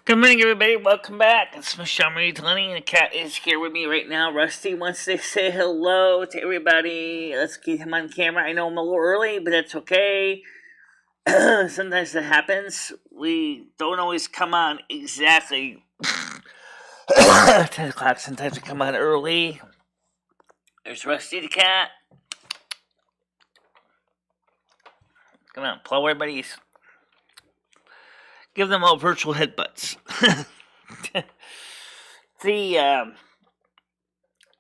Good morning, everybody. Welcome back. It's MicheleMarieDalene, and the cat is here with me right now. Rusty wants to say hello to everybody. Let's get him on camera. I know I'm a little early, but that's okay. Sometimes that happens. We don't always come on exactly 10 o'clock. Sometimes we come on early. There's Rusty the cat. Come on, blow everybody's. Give them all virtual headbutts. I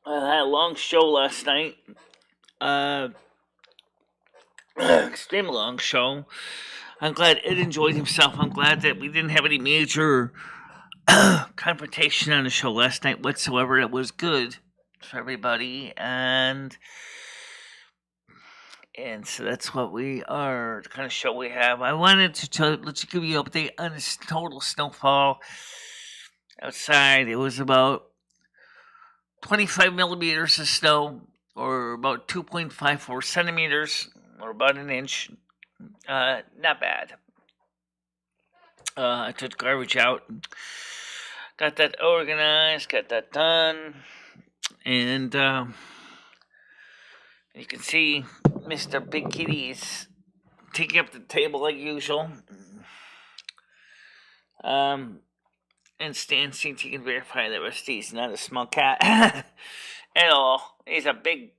had a long show last night. Extremely long show. I'm glad Ed enjoyed himself. I'm glad that we didn't have any major confrontation on the show last night whatsoever. It was good for everybody, and so that's what we are, the kind of show we have. I wanted to let you give you an update on this total snowfall outside. It was about 25 millimeters of snow, or about 2.54 centimeters, or about an inch. Not bad. I took the garbage out, got that organized, got that done, and you can see Mr. Big Kitty's taking up the table like usual. And Stan thinks he can verify that Rusty's not a small cat at all. He's a big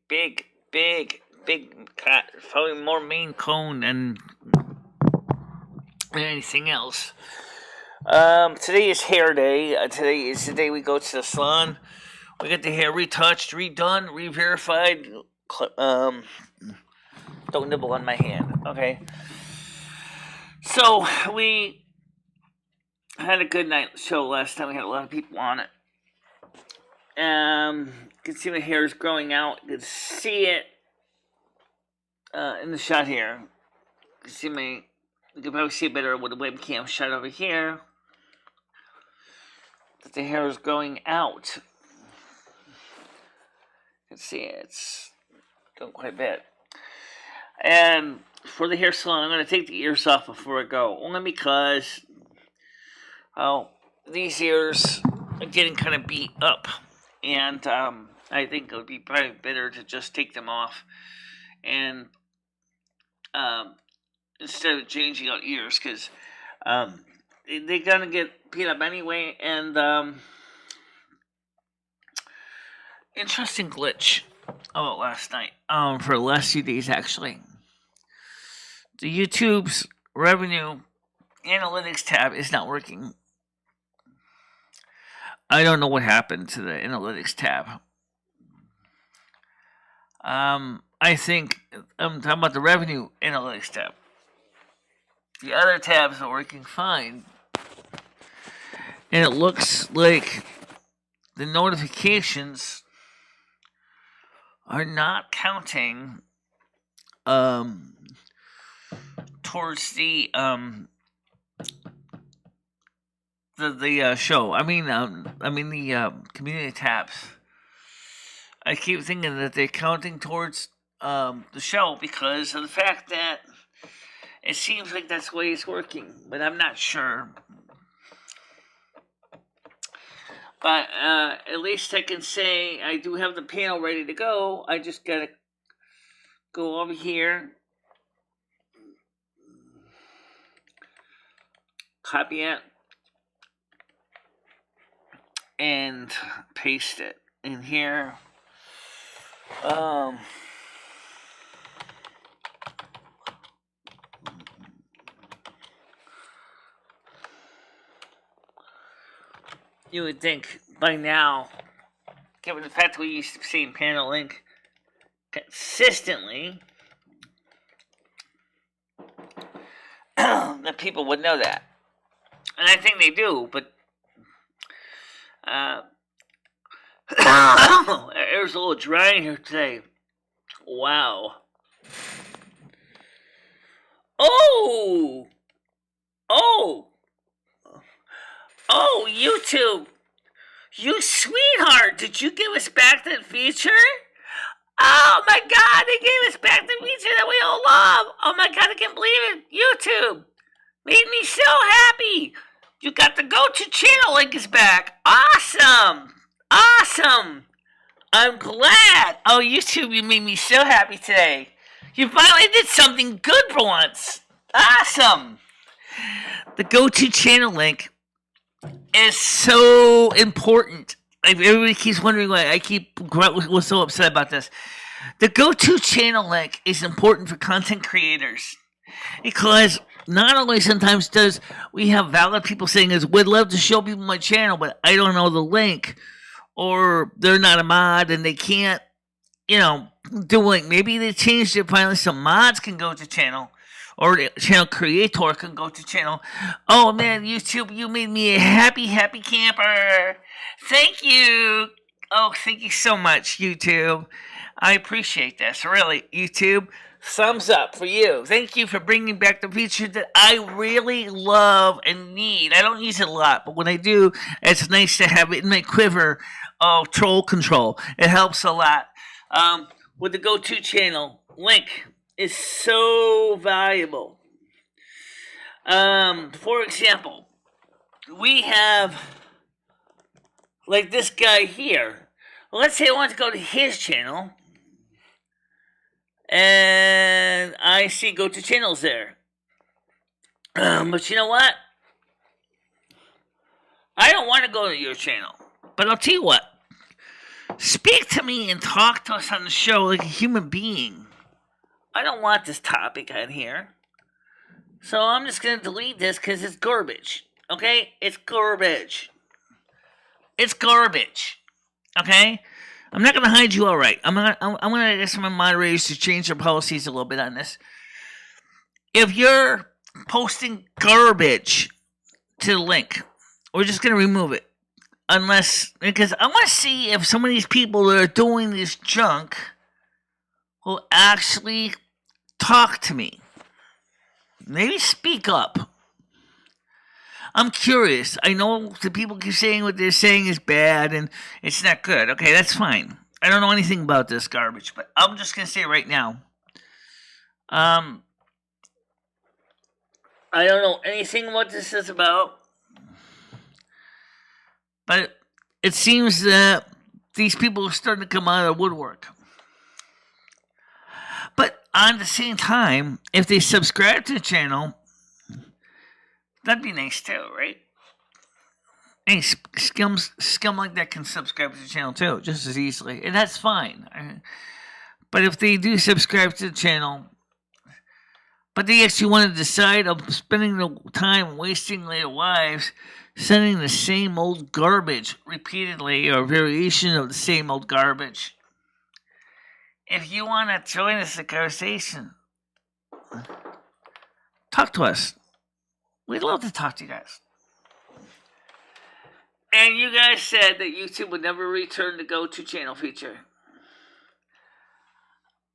cat. Probably more Maine Coon than anything else. Today is hair day. Today is the day we go to the salon. We get the hair retouched, redone, re-verified. Don't nibble on my hand, okay? So, we had a good night show last time. We had a lot of people on it. You can see my hair is growing out. You can see it in the shot here. You can probably see it better with the webcam shot over here. That the hair is growing out. You can see it's doing quite a bit. And for the hair salon, I'm going to take the ears off before I go. Only because, these ears are getting kind of beat up. And I think it would be probably better to just take them off. And instead of changing out ears. Because they're going to get beat up anyway. And interesting glitch about last night. For the last few days, actually. The YouTube's revenue analytics tab is not working. I don't know what happened to the analytics tab. I think I'm talking about the revenue analytics tab. The other tabs are working fine. And it looks like the notifications are not counting towards the show. I mean the community tabs. I keep thinking that they're counting towards the show because of the fact that it seems like that's the way it's working, but I'm not sure. But at least I can say I do have the panel ready to go. I just gotta go over here, copy it, and paste it in here. You would think by now, given the fact that we used to see panel link consistently, that people would know that. And I think they do, but air's a little dry in here today. Wow. Oh, YouTube. You sweetheart, did you give us back that feature? Oh my god, they gave us back the feature that we all love. Oh my god, I can't believe it. YouTube made me so happy. You got the go-to channel link is back. Awesome. Awesome. I'm glad. Oh, YouTube, you made me so happy today. You finally did something good for once. Awesome. The go-to channel link is so important. Everybody keeps wondering why was so upset about this. The go-to channel link is important for content creators because not only sometimes does we have valid people saying is would love to show people my channel, but I don't know the link, or they're not a mod and they can't, do it. Maybe they changed it finally so mods can go to channel. Or the channel creator can go to channel. Oh man, YouTube, you made me a happy camper. Thank you. Oh, thank you so much, YouTube. I appreciate this. Really, YouTube, thumbs up for you. Thank you for bringing back the feature that I really love and need. I don't use it a lot, but when I do, it's nice to have it in my quiver of troll control. It helps a lot. With the go-to channel link is so valuable. For example, we have like this guy here. Let's say I want to go to his channel, and I see go to channels there. But you know what? I don't want to go to your channel. But I'll tell you what. Speak to me and talk to us on the show like a human being. I don't want this topic on here. So I'm just going to delete this because it's garbage. Okay? It's garbage. It's garbage. Okay? I'm not going to hide you all right. I'm going to get some of my moderators to change their policies a little bit on this. If you're posting garbage to the link, we're just going to remove it. Because I want to see if some of these people that are doing this junk will actually talk to me. Maybe speak up. I'm curious. I know the people keep saying what they're saying is bad and it's not good. Okay, that's fine. I don't know anything about this garbage, but I'm just going to say right now. I don't know anything what this is about. But it seems that these people are starting to come out of the woodwork. But on the same time, if they subscribe to the channel, that'd be nice too, right? Hey, scum like that can subscribe to the channel too, just as easily. And that's fine. But if they do subscribe to the channel, but they actually want to decide of spending the time wasting their lives sending the same old garbage repeatedly or variation of the same old garbage. If you want to join us in conversation, talk to us. We'd love to talk to you guys. And you guys said that YouTube would never return the go-to channel feature.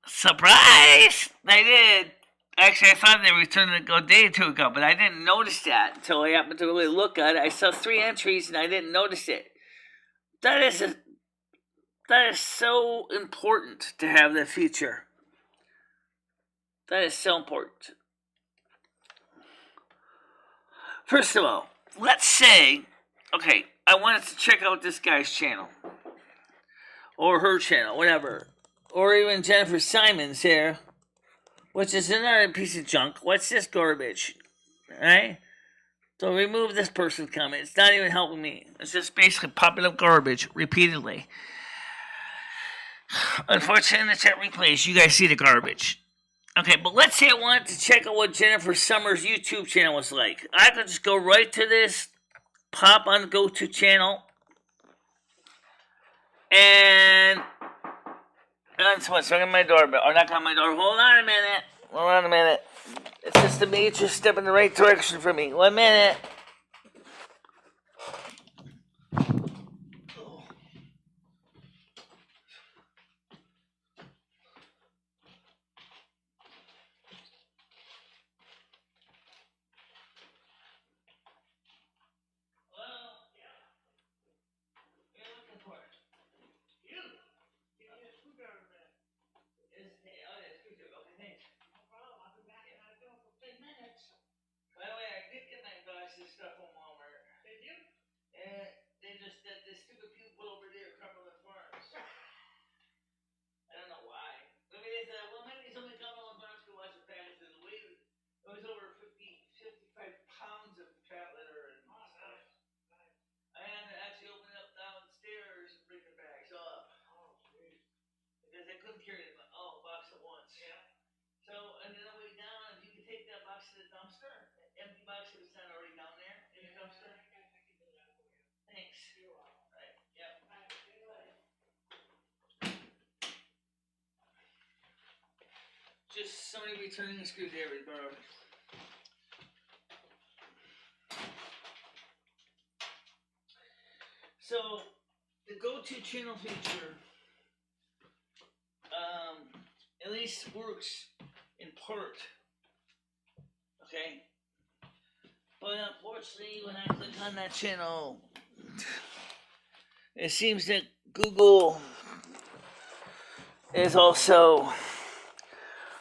Surprise! They did. Actually, I thought they returned it a day or two ago, but I didn't notice that until I happened to really look at it. I saw 3 entries and I didn't notice it. That is so important to have that feature. That is so important. First of all, let's say, okay, I wanted to check out this guy's channel. Or her channel, whatever. Or even Jennifer Simon's here. Which is another piece of junk. What's this garbage? Alright? So remove this person's comment. It's not even helping me. It's just basically popping up garbage repeatedly. Unfortunately, in the chat replays, you guys see the garbage. Okay, but let's say I wanted to check out what Jennifer Summers' YouTube channel was like. I could just go right to this, pop on the go-to channel, and someone's ringing my doorbell. Or knock on my door. Hold on a minute. It's just a major step in the right direction for me. 1 minute. By the way, I did get my glasses And they just that the stupid people over there, Cumberland Farms. I don't know why. I mean, they said, well, maybe somebody Cumberland Farms could watch the package. And the way it was over 55 pounds of cat litter and stuff. I had to actually open it up downstairs and bring the bags up. Because I couldn't carry the box at once. Yeah. So, and then on the way down, if you could take that box to the dumpster, that empty box if it's not already down there in the dumpster. I can do that for you. Thanks. You're welcome. Right. Yep. Just somebody returning a screwdriver borrowed. So, the go-to channel feature, at least works in part. Okay? But unfortunately, when I click on that channel, it seems that Google is also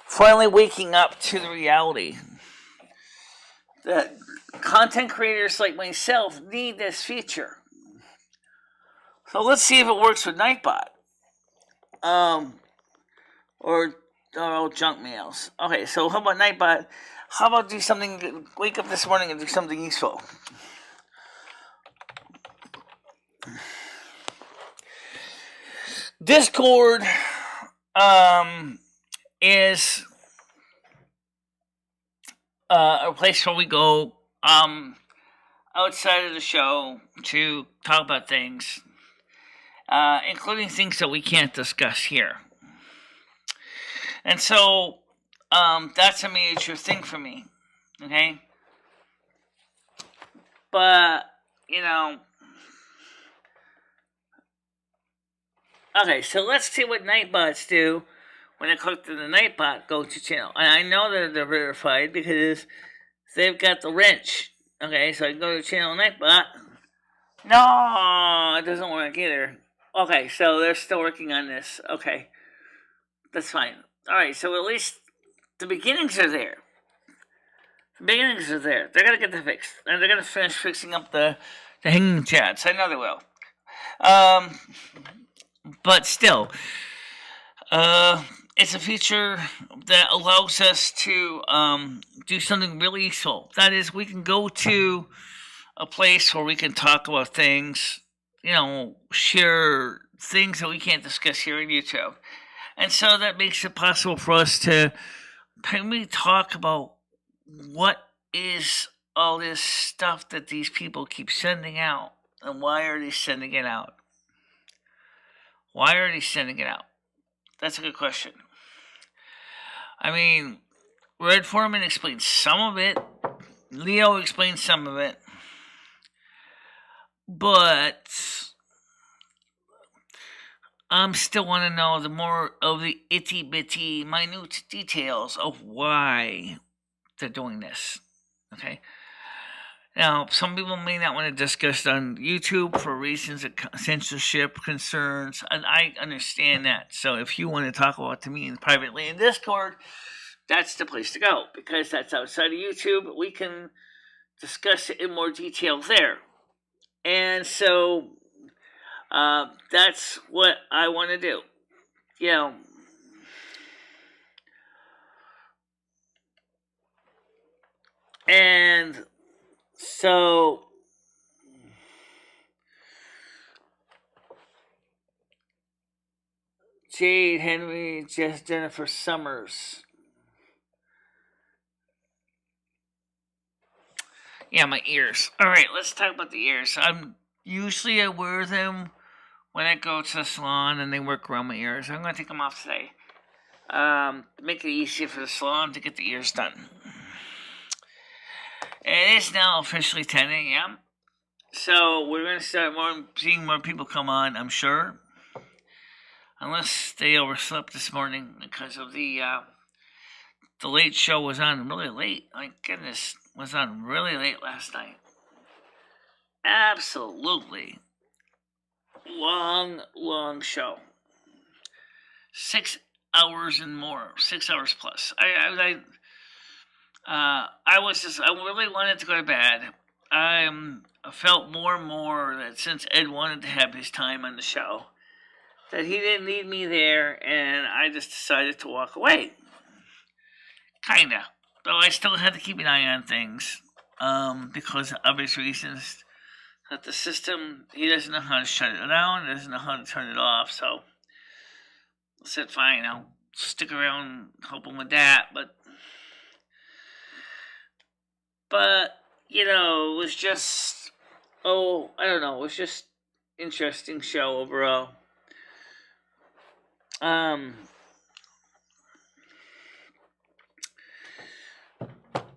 finally waking up to the reality that content creators like myself need this feature. So let's see if it works with Nightbot. Or junk mails. Okay, so how about Nightbot? How about do something, wake up this morning and do something useful? Discord is a place where we go outside of the show to talk about things, including things that we can't discuss here. And so that's a major thing for me, okay? But, okay, so let's see what Nightbots do when I click to the Nightbot go-to channel. And I know that they're verified because they've got the wrench. Okay, so I go to channel Nightbot. No, it doesn't work either. Okay, so they're still working on this. Okay, that's fine. Alright, so at least the beginnings are there. They're going to get that fixed. And they're going to finish fixing up the hanging chats. I know they will. But still, it's a feature that allows us to do something really useful. That is, we can go to a place where we can talk about things, share things that we can't discuss here on YouTube. And so that makes it possible for us to primarily talk about what is all this stuff that these people keep sending out, and why are they sending it out? Why are they sending it out? That's a good question. I mean, Red Foreman explains some of it. Leo explains some of it. But I still want to know the more of the itty-bitty, minute details of why they're doing this. Okay? Now, some people may not want to discuss it on YouTube for reasons of censorship concerns, and I understand that. So if you want to talk about it to me privately in Discord, that's the place to go, because that's outside of YouTube. We can discuss it in more detail there. And so that's what I want to do. And so Jade, Henry, Jennifer Summers. Yeah, my ears. Alright, let's talk about the ears. Usually I wear them when I go to the salon and they work around my ears. I'm going to take them off today. Make it easier for the salon to get the ears done. It is now officially 10 a.m. So we're going to start seeing more people come on, I'm sure. Unless they overslept this morning because of the late show was on really late. My goodness, was on really late last night. Absolutely. Long show. 6 hours and more. 6 hours plus. I really wanted to go to bed. I felt more and more that since Ed wanted to have his time on the show, that he didn't need me there, and I just decided to walk away. Kinda. Though I still had to keep an eye on things, because of obvious reasons. That the system, he doesn't know how to shut it down, doesn't know how to turn it off, so I said, fine, I'll stick around, help him with that, but, it was just, I don't know, it was just interesting show overall.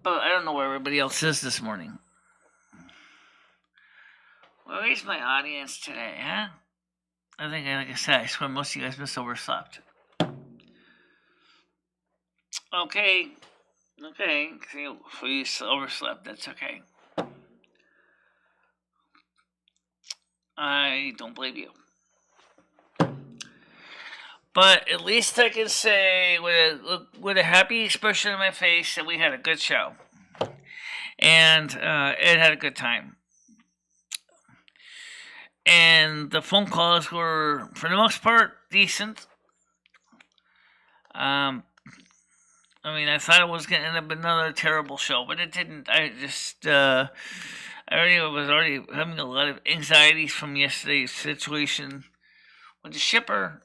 But I don't know where everybody else is this morning. Where is my audience today, huh? I think, like I said, I swear most of you guys must overslept. Okay. For you overslept, that's okay. I don't blame you. But at least I can say with a happy expression on my face that we had a good show. And Ed had a good time. And the phone calls were, for the most part, decent. I thought it was going to end up another terrible show, but it didn't. I was already having a lot of anxieties from yesterday's situation with the shipper.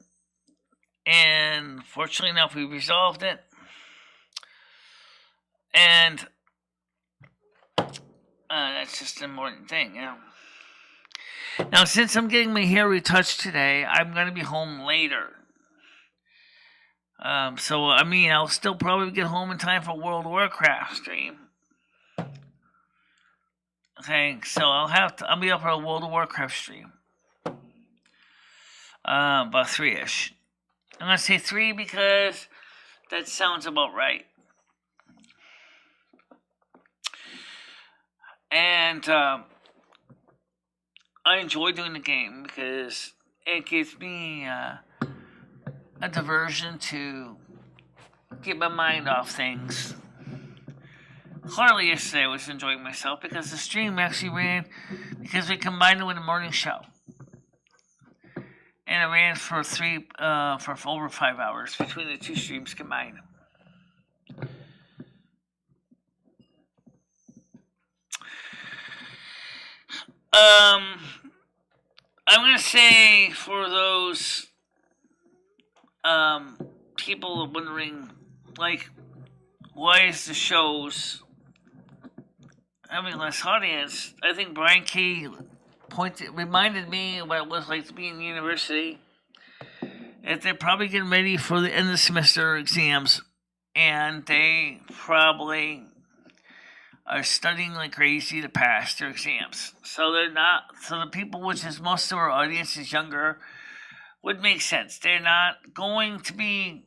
And fortunately enough, we resolved it. And that's just an important thing, Now, since I'm getting my hair retouched today, I'm going to be home later. I'll still probably get home in time for World of Warcraft stream. Okay, so I'll be up for a World of Warcraft stream. About 3-ish. I'm going to say 3 because that sounds about right. And I enjoy doing the game because it gives me a diversion to get my mind off things. Clearly yesterday I was enjoying myself because the stream actually ran because we combined it with a morning show. And it ran for over 5 hours between the two streams combined. I'm going to say for those people wondering, why is the shows having less audience? I think Brian Key reminded me what it was like to be in university. That they're probably getting ready for the end of the semester exams, and they probably are studying like crazy to pass their exams. So the people, which is most of our audience is younger, would make sense. They're not going to be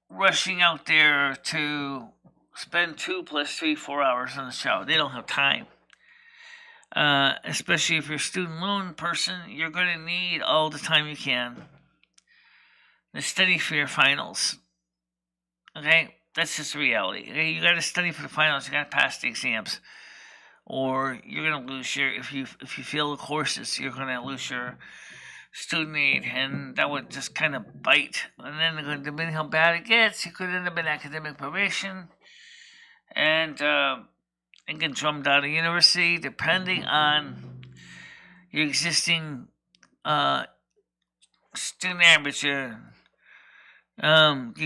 rushing out there to spend 2 plus 3, 4 hours on the show. They don't have time. Especially if you're a student loan person, you're going to need all the time you can to study for your finals. Okay? That's just the reality. Okay? You got to study for the finals. You got to pass the exams. Or you're going to lose if you fail the courses, you're going to lose your student aid, and that would just kind of bite. And then depending how bad it gets, you could end up in academic probation and get drummed out of university, depending on your existing student average, your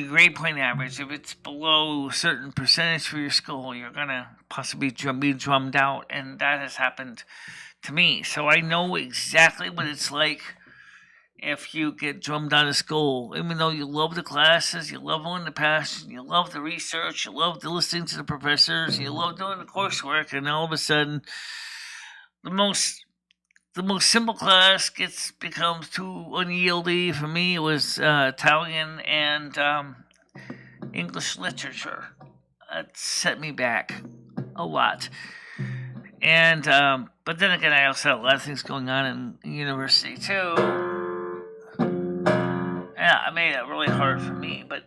grade point average. If it's below a certain percentage for your school, you're going to possibly be drummed out, and that has happened to me. So I know exactly what it's like if you get drummed out of school. Even though you love the classes, you love going to pass, you love the research, you love listening to the professors, you love doing the coursework, and all of a sudden, the most simple class becomes too unyieldy. For me, it was Italian and English literature. That set me back a lot. And but then again, I also had a lot of things going on in university too. Yeah, it made it really hard for me, but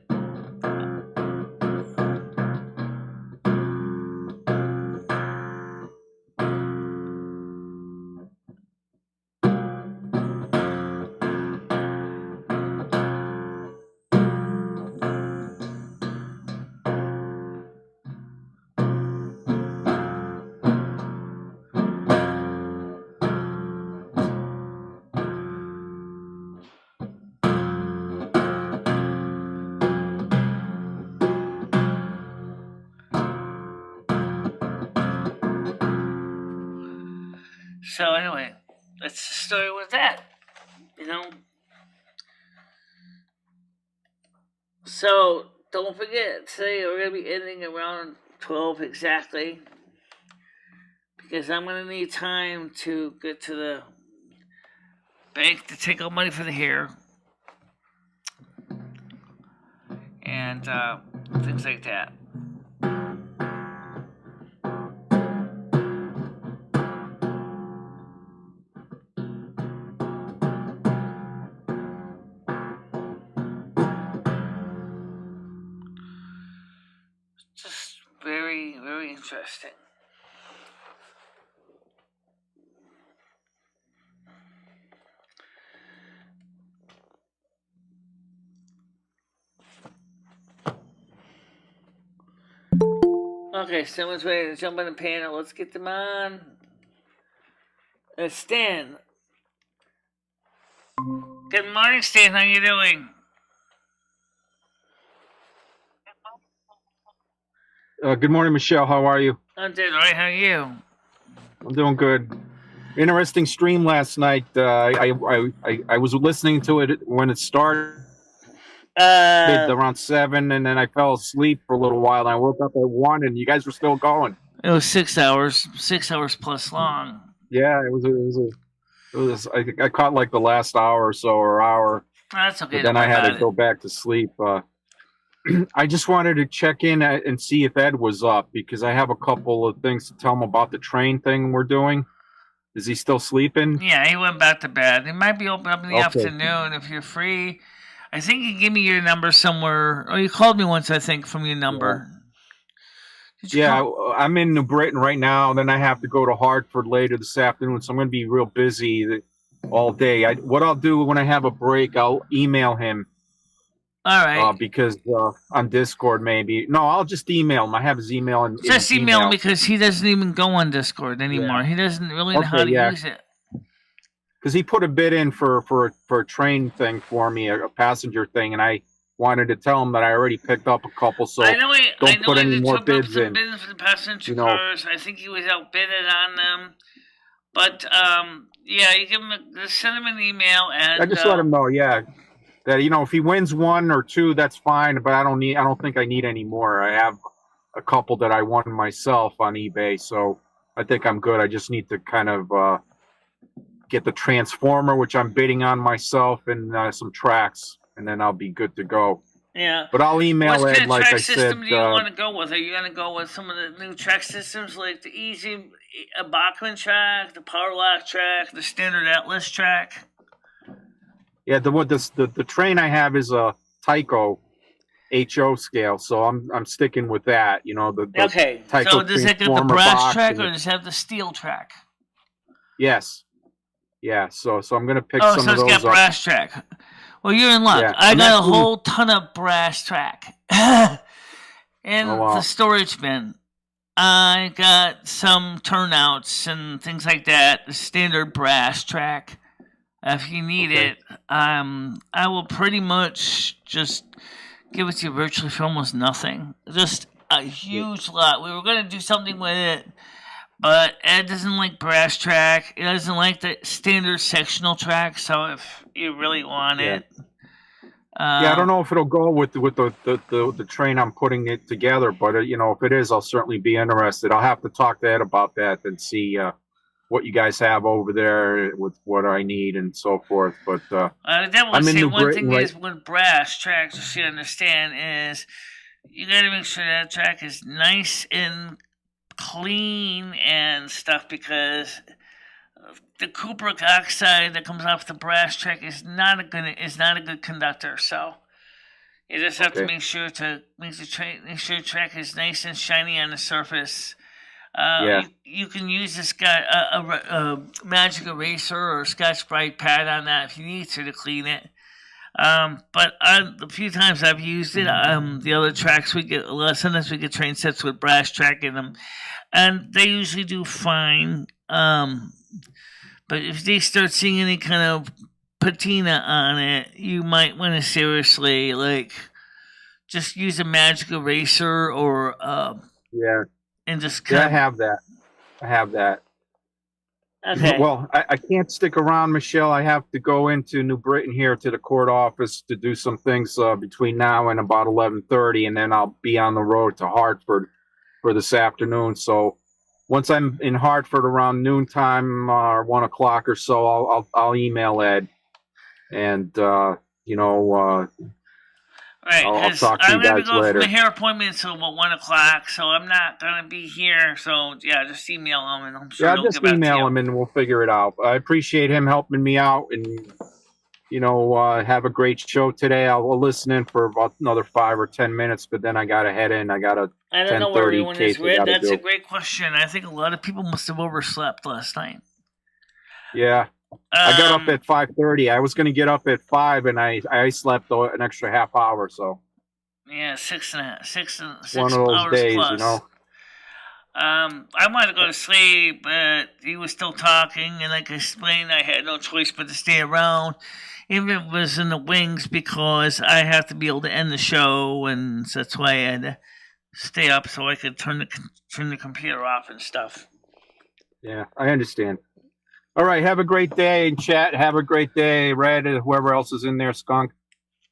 So anyway, that's the story with that. You know. So don't forget, today we're gonna be ending around 12 exactly, because I'm gonna need time to get to the bank to take out money for the hair and things like that. Just very, very interesting. Okay, someone's ready to jump on the panel. Let's get them on. Stan. Good morning, Stan. How you doing? Good morning, Michelle. How are you? I'm doing all right. How are you? I'm doing good. Interesting stream last night. I was listening to it when it started around 7, and then I fell asleep for a little while. And I woke up at 1, and you guys were still going. It was 6 hours, 6 hours plus long. Yeah, it was. I caught like the last hour or so, or hour. That's okay. But then I had to go back to sleep. I just wanted to check in and see if Ed was up, because I have a couple of things to tell him about the train thing we're doing. Is he still sleeping? Yeah, he went back to bed. He might be open up in the afternoon if you're free. I think you gave me your number somewhere. Oh, you called me once, I think, from your number. Yeah, I'm in New Britain right now. Then I have to go to Hartford later this afternoon, so I'm going to be real busy all day. What I'll do when I have a break, I'll email him. All right. Because on Discord, maybe. No, I'll just email him. I have his email. Just email him, because he doesn't even go on Discord anymore. Yeah. He doesn't really know how to use it. Because he put a bid in for a train thing for me, a passenger thing, and I wanted to tell him that I already picked up a couple, so don't put any more bids in. Bids for the passenger cars. I think he was outbidded on them. But, yeah, you give him just send him an email, and I just let him know, that, if he wins 1 or 2, that's fine, but I don't think I need any more. I have a couple that I won myself on eBay, so I think I'm good. I just need to kind of get the transformer, which I'm bidding on myself, and some tracks, and then I'll be good to go. Yeah. But I'll email Ed, like I said. What system do you want to go with? Are you going to go with some of the new track systems, like the easy Bachman track, the Power Lock track, the standard Atlas track? Yeah, the train I have is a Tyco HO scale, so I'm sticking with that. Okay. Tyco so does it get the brass track, or does it have the steel track? Yes. Yeah. So I'm gonna pick some of those up. Oh, so it's got brass track. Well, you're in luck. Yeah, I got a whole ton of brass track in the storage bin. I got some turnouts and things like that. The standard brass track. If you need it, I will pretty much just give it to you virtually for almost nothing. Just a huge lot. We were going to do something with it, but Ed doesn't like brass track. He doesn't like the standard sectional track, so if you really want it... I don't know if it'll go with the train I'm putting it together, but, if it is, I'll certainly be interested. I'll have to talk to Ed about that and see... what you guys have over there with what I need and so forth, but I'm in New Britain. One thing is with brass tracks, you should understand, is you got to make sure that track is nice and clean and stuff, because the cupric oxide that comes off the brass track is not a good conductor. So you just have to make sure the track is nice and shiny on the surface. You can use a magic eraser or Scotch-Brite pad on that if you need to clean it. But the few times I've used it, the other tracks sometimes we get train sets with brass track in them, and they usually do fine. But if they start seeing any kind of patina on it, you might want to seriously just use a magic eraser or and just I have that. Okay. Well, I can't stick around, Michelle. I have to go into New Britain here to the court office to do some things between now and about 11:30, and then I'll be on the road to Hartford for this afternoon. So once I'm in Hartford around noontime or 1 o'clock or so, I'll email Ed, and you know Right, I'll because talk to I'm you going to be guys going for my later. hair appointment until about 1 o'clock, so I'm not going to be here. So, yeah, just email him, and I'm sure Yeah, I'll he'll just get back to email you. him and we'll figure it out. I appreciate him helping me out, and have a great show today. I'll listen in for about another 5 or 10 minutes, but then I gotta head in. I got a I don't know where 10:30 everyone is, case I Red. gotta That's a do. great question. I think a lot of people must have overslept last night. Yeah, I got up Um, at 5:30. I was gonna get up at 5, and I slept an extra half hour. So yeah, one six of those hours days, plus. I wanted to go to sleep, but he was still talking, and like I explained, I had no choice but to stay around, even if it was in the wings, because I have to be able to end the show, and so that's why I had to stay up so I could turn the computer off and stuff. Yeah, I understand. All right, have a great day in chat. Have a great day, Red, and whoever else is in there, Skunk.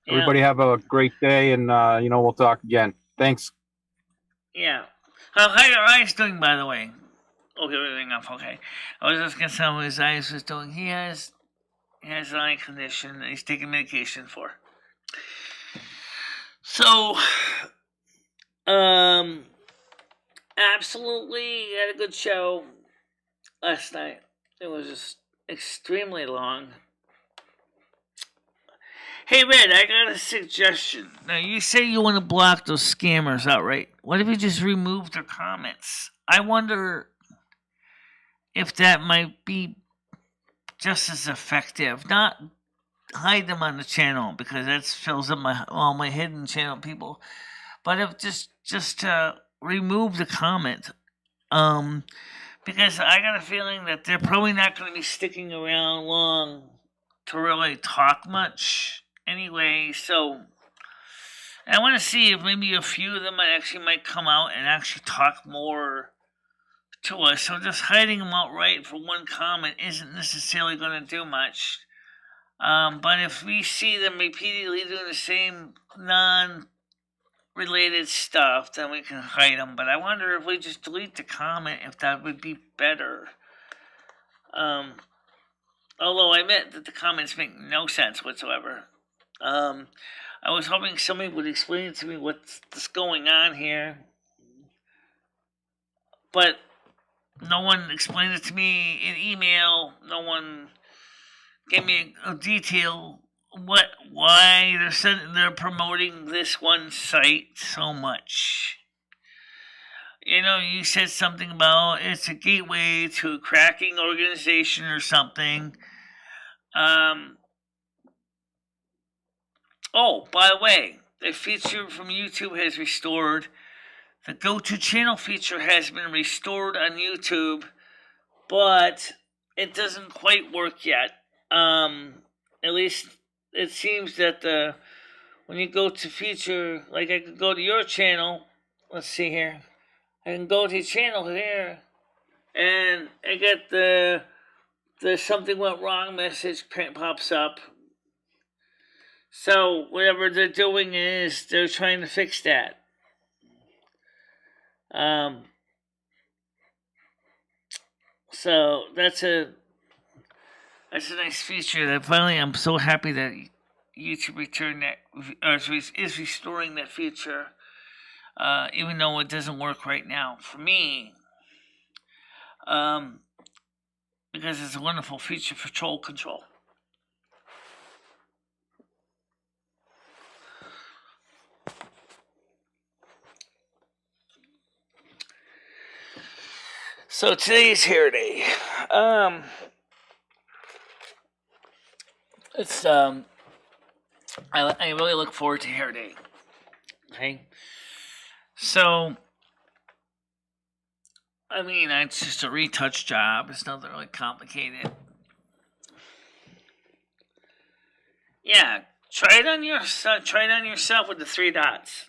Yeah, Everybody have a great day, and we'll talk again. Thanks. yeah. How your eyes doing, by the way? Okay, everything up. Okay, I was just gonna tell how his eyes was doing. He has an eye condition that he's taking medication for. So, um, absolutely had a good show last night. It was just extremely long. Hey, Red, I got a suggestion. Now, you say you want to block those scammers outright. What if you just remove their comments? I wonder if that might be just as effective. Not hide them on the channel because that fills up all my hidden channel people. But if just remove the comment. Because I got a feeling that they're probably not going to be sticking around long to really talk much anyway. So I want to see if maybe a few of them might come out and actually talk more to us. So just hiding them outright for one comment isn't necessarily going to do much. But if we see them repeatedly doing the same non-related stuff, then we can hide them. But I wonder if we just delete the comment, if that would be better. Um, Although I admit that the comments make no sense whatsoever. I was hoping somebody would explain to me what's going on here, but no one explained it to me in email. No one gave me a detail why they're promoting this one site so much. You said something about it's a gateway to a cracking organization or something. Um, Oh, by the way, the feature from YouTube has restored. The go to channel feature has been restored on YouTube, but it doesn't quite work yet. At least it seems that when you go to feature, like I could go to your channel. Let's see here. I can go to your channel here, and I get the something went wrong message pops up. So whatever they're doing is they're trying to fix that. Um, so that's a nice feature. That finally, I'm so happy that YouTube returned that or is restoring that feature. Even though it doesn't work right now for me, um, because it's a wonderful feature for troll control. So today's hair day. It's I really look forward to hair day. Okay, so I mean it's just a retouch job. It's nothing really complicated. Yeah, try it on yourself with the three dots.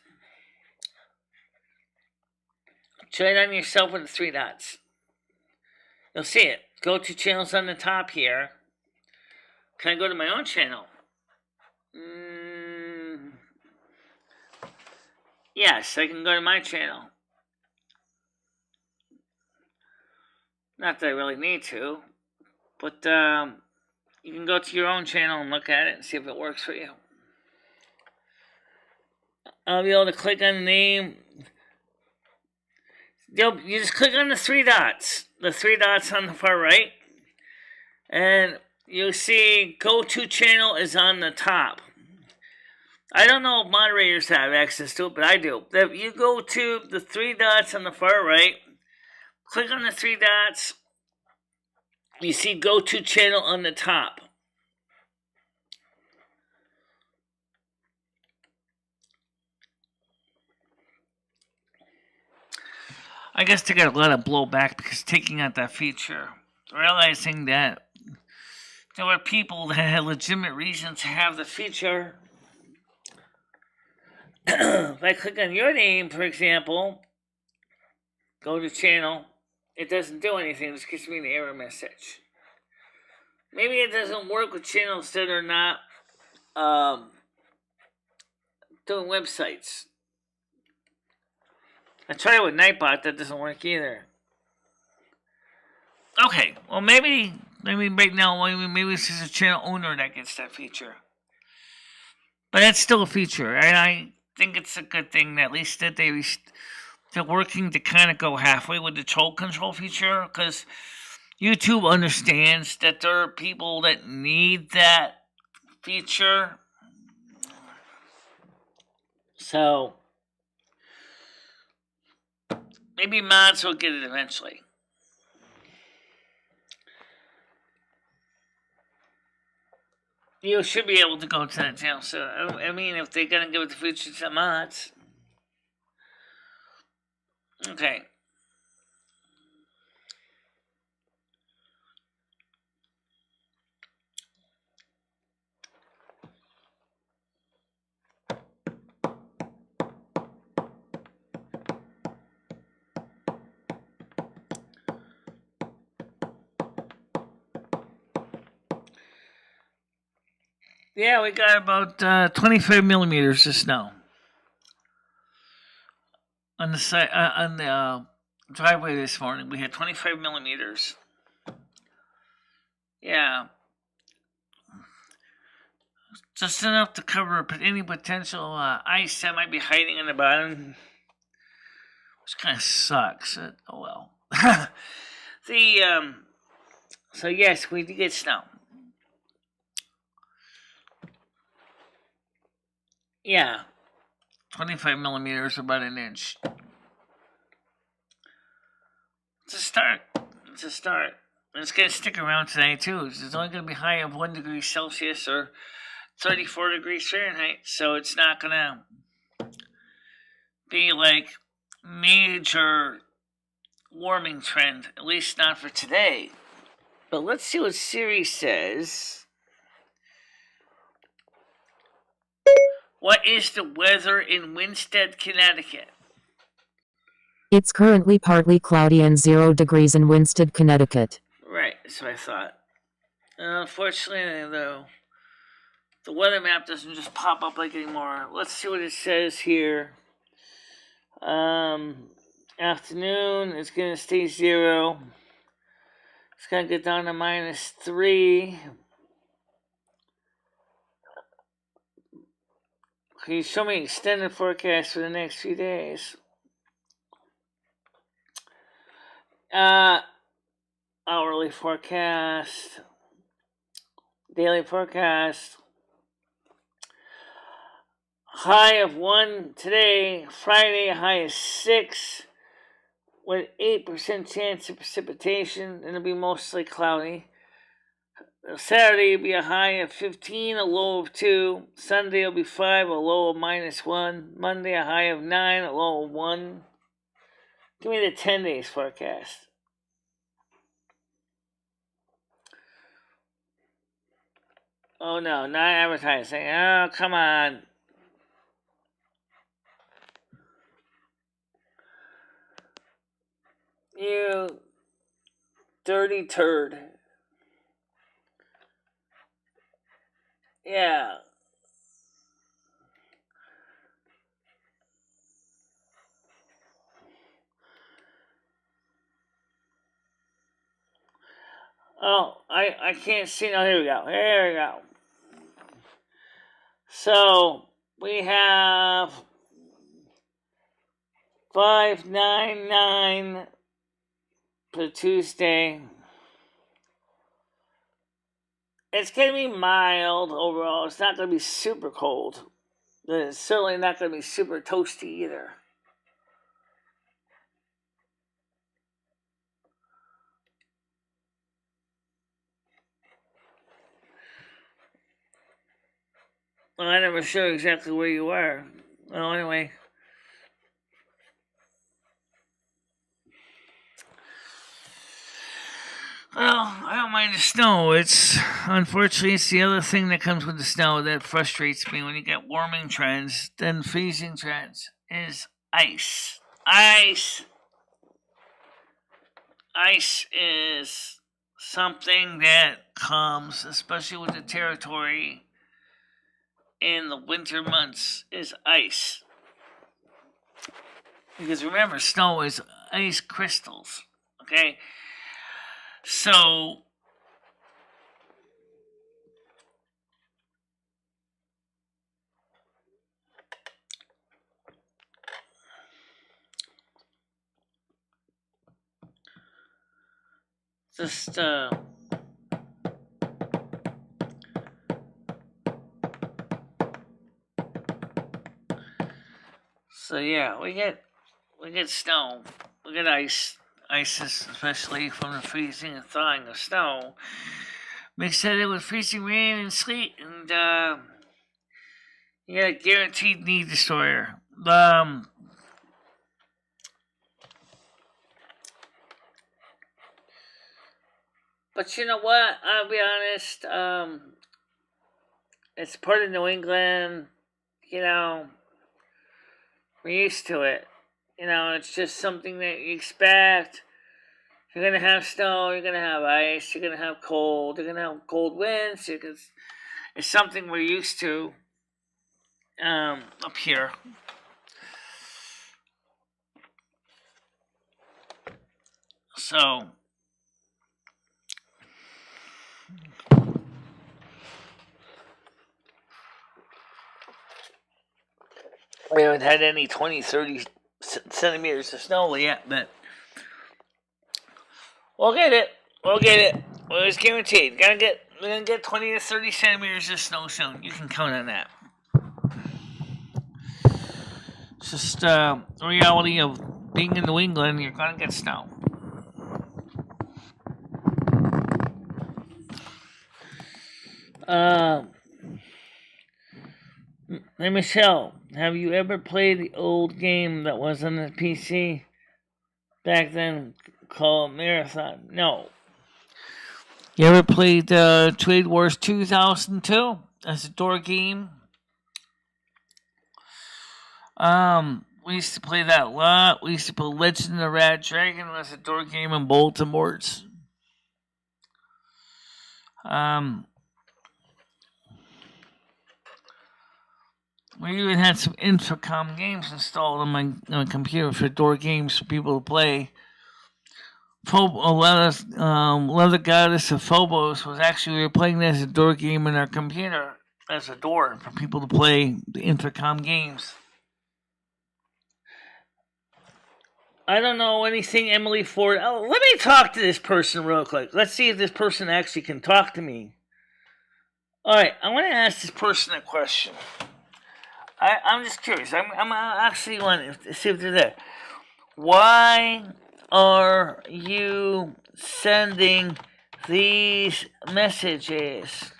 Try it on yourself with the three dots. You'll see it. Go to channels on the top here. Can I go to my own channel? Yes, I can go to my channel. Not that I really need to, but you can go to your own channel and look at it and see if it works for you. I'll be able to click on the name. You just click on the three dots. The three dots on the far right. And you'll see go to channel is on the top. I don't know if moderators have access to it, but I do. If you go to the three dots on the far right, click on the three dots, you see go to channel on the top. I guess they got a lot of blowback because taking out that feature, realizing that there were people that had legitimate reasons to have the feature. If I click on your name, for example, go to channel, it doesn't do anything. It just gives me an error message. Maybe it doesn't work with channels that are not doing websites. I tried it with Nightbot, that doesn't work either. Okay, well maybe right now, maybe this is a channel owner that gets that feature. But that's still a feature, and I think it's a good thing that at least that they're working to kind of go halfway with the troll control feature, because YouTube understands that there are people that need that feature. So maybe mods will get it eventually. You should be able to go to that channel. So I mean, if they're gonna give it the feature to mods, okay. Yeah, we got about 25 millimeters of snow on the side on the driveway this morning. We had 25 millimeters. Yeah, just enough to cover any potential ice that might be hiding in the bottom, which kind of sucks. Oh well. So yes, we did get snow. Yeah, 25 millimeters, about an inch. It's a start. It's a start. And it's going to stick around tonight, too. It's only going to be high of 1 degree Celsius or 34 degrees Fahrenheit. So it's not going to be like major warming trend, at least not for today. But let's see what Siri says. What is the weather in Winsted, Connecticut? It's currently partly cloudy and 0 degrees in Winsted, Connecticut. Right, that's what I thought. Unfortunately, though, the weather map doesn't just pop up like anymore. Let's see what it says here. Afternoon, it's going to stay 0. It's going to get down to -3. Can you show me extended forecast for the next few days? Hourly forecast, daily forecast. High of 1 today, Friday, a high of 6, with 8% chance of precipitation, and it'll be mostly cloudy. Saturday will be a high of 15, a low of 2. Sunday will be 5, a low of -1. Monday, a high of 9, a low of 1. Give me the 10 days forecast. Oh no, not advertising. Oh, come on. You dirty turd. Yeah. Oh, I can't see. No, here we go. Here we go. So we have 599 for Tuesday. It's going to be mild overall. It's not going to be super cold. But it's certainly not going to be super toasty either. Well, I never sure exactly where you are. Well, anyway. Well, I don't mind the snow. Unfortunately, it's the other thing that comes with the snow that frustrates me when you get warming trends, then freezing trends, is ice. Ice is something that comes, especially with the territory in the winter months, is ice. Because remember, snow is ice crystals, okay? So, just, so yeah, we get snow, we get ice. Ice, especially from the freezing and thawing of snow, mixed it with freezing rain and sleet, and you get a guaranteed need destroyer. But you know what? I'll be honest. It's part of New England. You know, we're used to it. You know, it's just something that you expect. You're gonna have snow. You're gonna have ice. You're gonna have cold. You're gonna have cold winds. It's something we're used to up here. So we haven't had any 20, 30 centimeters of snow yet, but we'll get it. We'll get it. Well, it's guaranteed. We're gonna get 20 to 30 centimeters of snow soon. You can count on that. It's just the reality of being in New England. You're gonna get snow. Hey Michelle, have you ever played the old game that was on the PC back then called Marathon? No. You ever played Trade Wars 2002 as a door game? We used to play that a lot. We used to play Legend of the Red Dragon as a door game in Baltimore's. We even had some Infocom games installed on my computer for door games for people to play. Leather Goddess of Phobos was actually, we were playing that as a door game in our computer as a door for people to play the Infocom games. I don't know anything, Emily Ford. Oh, let me talk to this person real quick. Let's see if this person actually can talk to me. All right, I want to ask this person a question. I'm just curious. I'm actually wanting to see if they're there. Why are you sending these messages?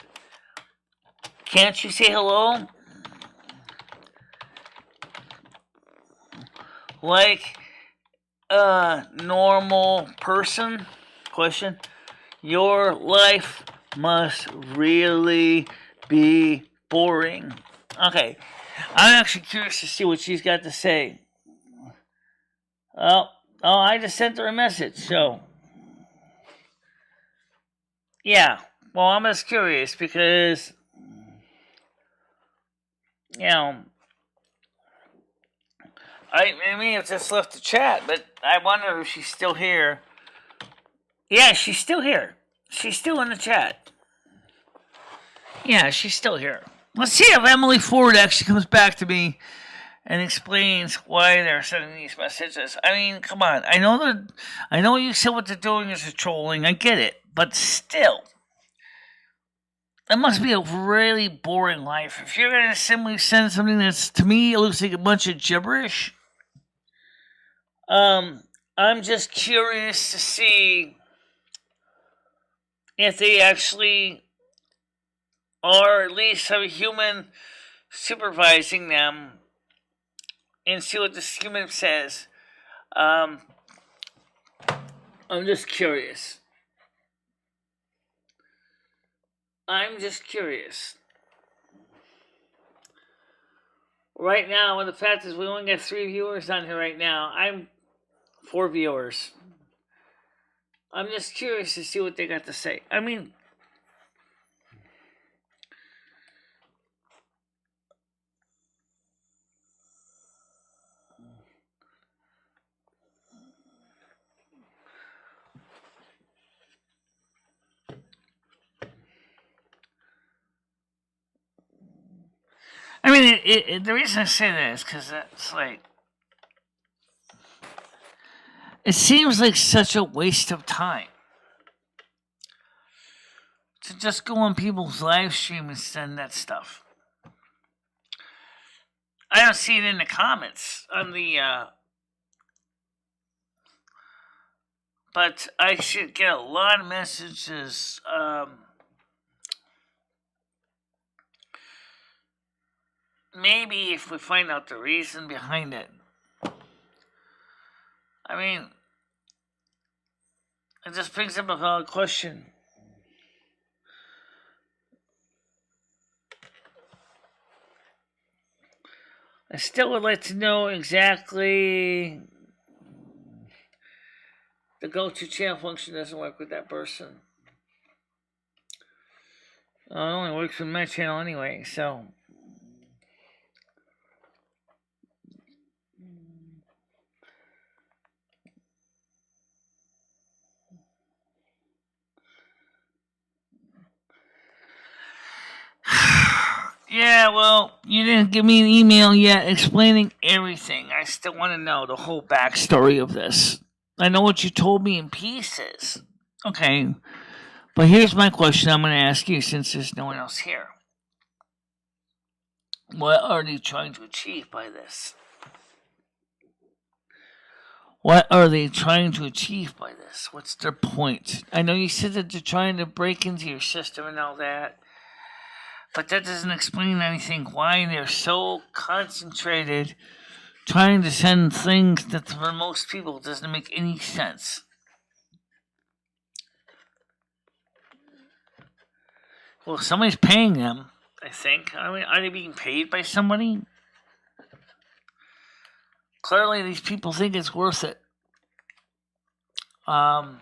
Can't you say hello? Like a normal person? Question. Your life must really be boring. Okay. I'm actually curious to see what she's got to say. Oh, I just sent her a message, so. Yeah. Well, I'm just curious because, you know, I may have just left the chat, but I wonder if she's still here. Yeah, she's still here. She's still in the chat. Yeah, she's still here. Let's see if Emily Ford actually comes back to me and explains why they're sending these messages. I mean, come on. I know you said what they're doing is trolling. I get it, but still, that must be a really boring life. If you're gonna simply send something that's to me it looks like a bunch of gibberish. I'm just curious to see if they actually are at least have a human supervising them and see what this human says. Um, I'm just curious. I'm just curious. Right now, and the fact is we only got 3 viewers on here right now. I'm 4 viewers. I'm just curious to see what they got to say. I mean, the reason I say that is because it's like, it seems like such a waste of time to just go on people's live stream and send that stuff. I don't see it in the comments on the, but I should get a lot of messages. Maybe if we find out the reason behind it. I mean, it just brings up a valid question. I still would like to know exactly. The go-to channel function doesn't work with that person. It only works with my channel anyway, so. Yeah, well, you didn't give me an email yet explaining everything. I still want to know the whole backstory of this. I know what you told me in pieces. Okay, but here's my question I'm going to ask you since there's no one else here. What are they trying to achieve by this? What are they trying to achieve by this? What's their point? I know you said that they're trying to break into your system and all that, but that doesn't explain anything why they're so concentrated trying to send things that for most people doesn't make any sense. Well, somebody's paying them, I think. I mean, are they being paid by somebody? Clearly, these people think it's worth it. How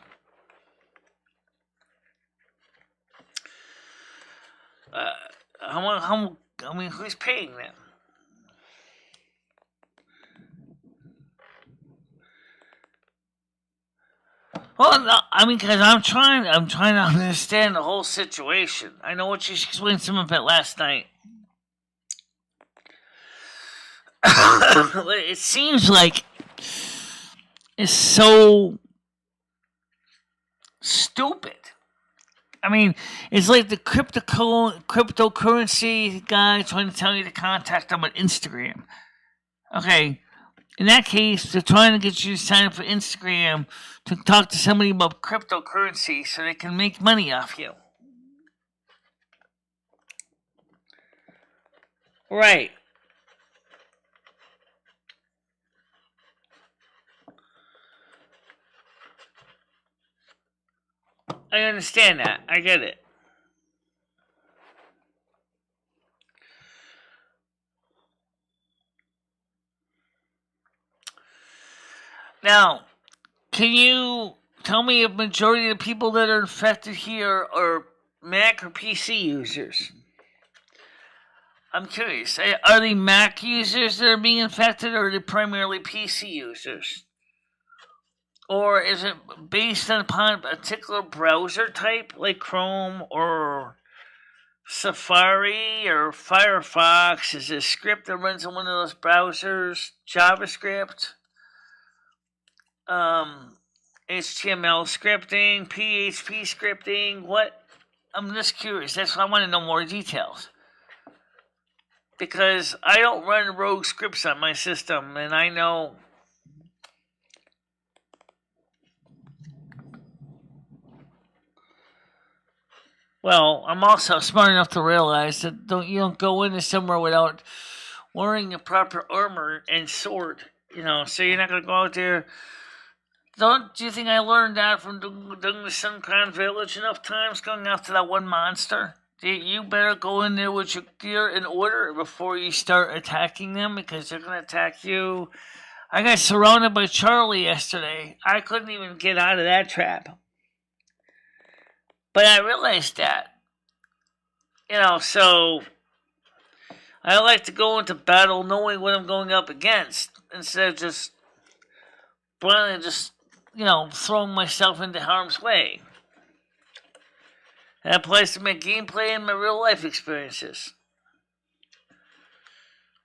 who's paying them? Well, no, I mean, because I'm trying to understand the whole situation. I know what you explained some of it last night. It seems like it's so stupid. I mean, it's like the cryptocurrency guy trying to tell you to contact them on Instagram. Okay, in that case, they're trying to get you to sign up for Instagram to talk to somebody about cryptocurrency so they can make money off you. Right. I understand that. I get it. Now, can you tell me if majority of the people that are infected here are Mac or PC users. I'm curious. Are they Mac users that are being infected, or are they primarily PC users? Or is it based upon a particular browser type, like Chrome or Safari or Firefox? Is it a script that runs in one of those browsers? JavaScript? HTML scripting? PHP scripting? What? I'm just curious. That's why I want to know more details. Because I don't run rogue scripts on my system, and I know... Well, I'm also smart enough to realize that you don't go into somewhere without wearing a proper armor and sword, so you're not going to go out there. Do you think I learned that from doing the Suncrown Village enough times, going after that one monster? You better go in there with your gear in order before you start attacking them, because they're going to attack you. I got surrounded by Charlie yesterday. I couldn't even get out of that trap. But I realized that, so I like to go into battle knowing what I'm going up against, instead of just blindly throwing myself into harm's way. And that applies to my gameplay and my real life experiences.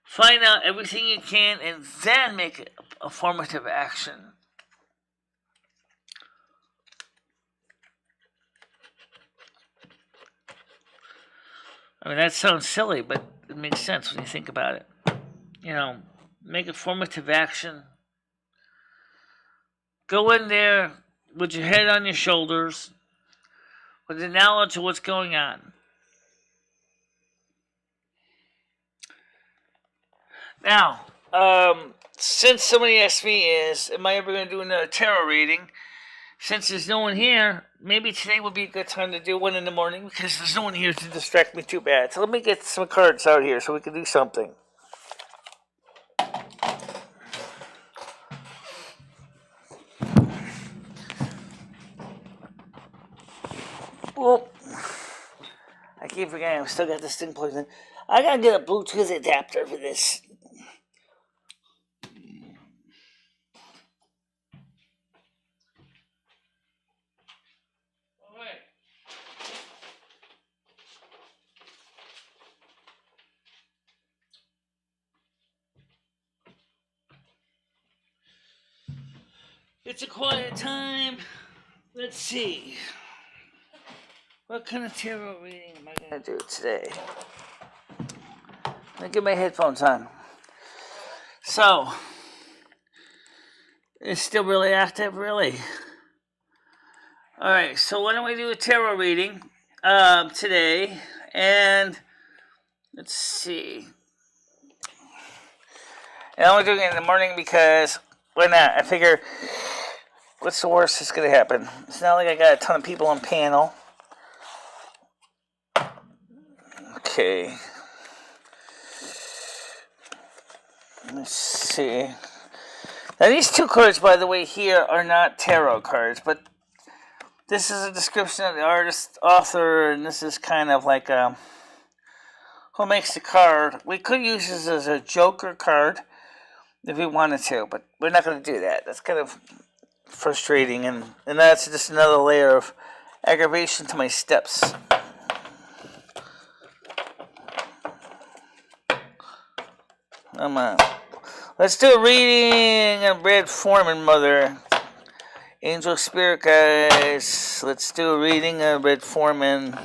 Find out everything you can and then make a formative action. I mean, that sounds silly, but it makes sense when you think about it. Make a formative action. Go in there with your head on your shoulders, with the knowledge of what's going on. Now, since somebody asked me am I ever going to do another tarot reading? Since there's no one here, maybe today would be a good time to do one in the morning, because there's no one here to distract me too bad. So let me get some cards out here so we can do something. Well, I keep forgetting I've still got this thing plugged in. I gotta get a Bluetooth adapter for this. It's a quiet time. Let's see. What kind of tarot reading am I going to do today? Let me get my headphones on. So, it's still really active, really. Alright, so why don't we do a tarot reading today? And let's see. And I'm doing it in the morning because why not? I figure, what's the worst that's going to happen? It's not like I got a ton of people on panel. Okay. Let's see. Now these two cards, by the way, here are not tarot cards, but this is a description of the artist, author, and this is kind of like who makes the card. We could use this as a joker card if we wanted to, but we're not going to do that. That's kind of frustrating, and that's just another layer of aggravation to my steps. Come on. Let's do a reading of Red Foreman, Mother. Angel Spirit guys. Let's do a reading of Red Foreman.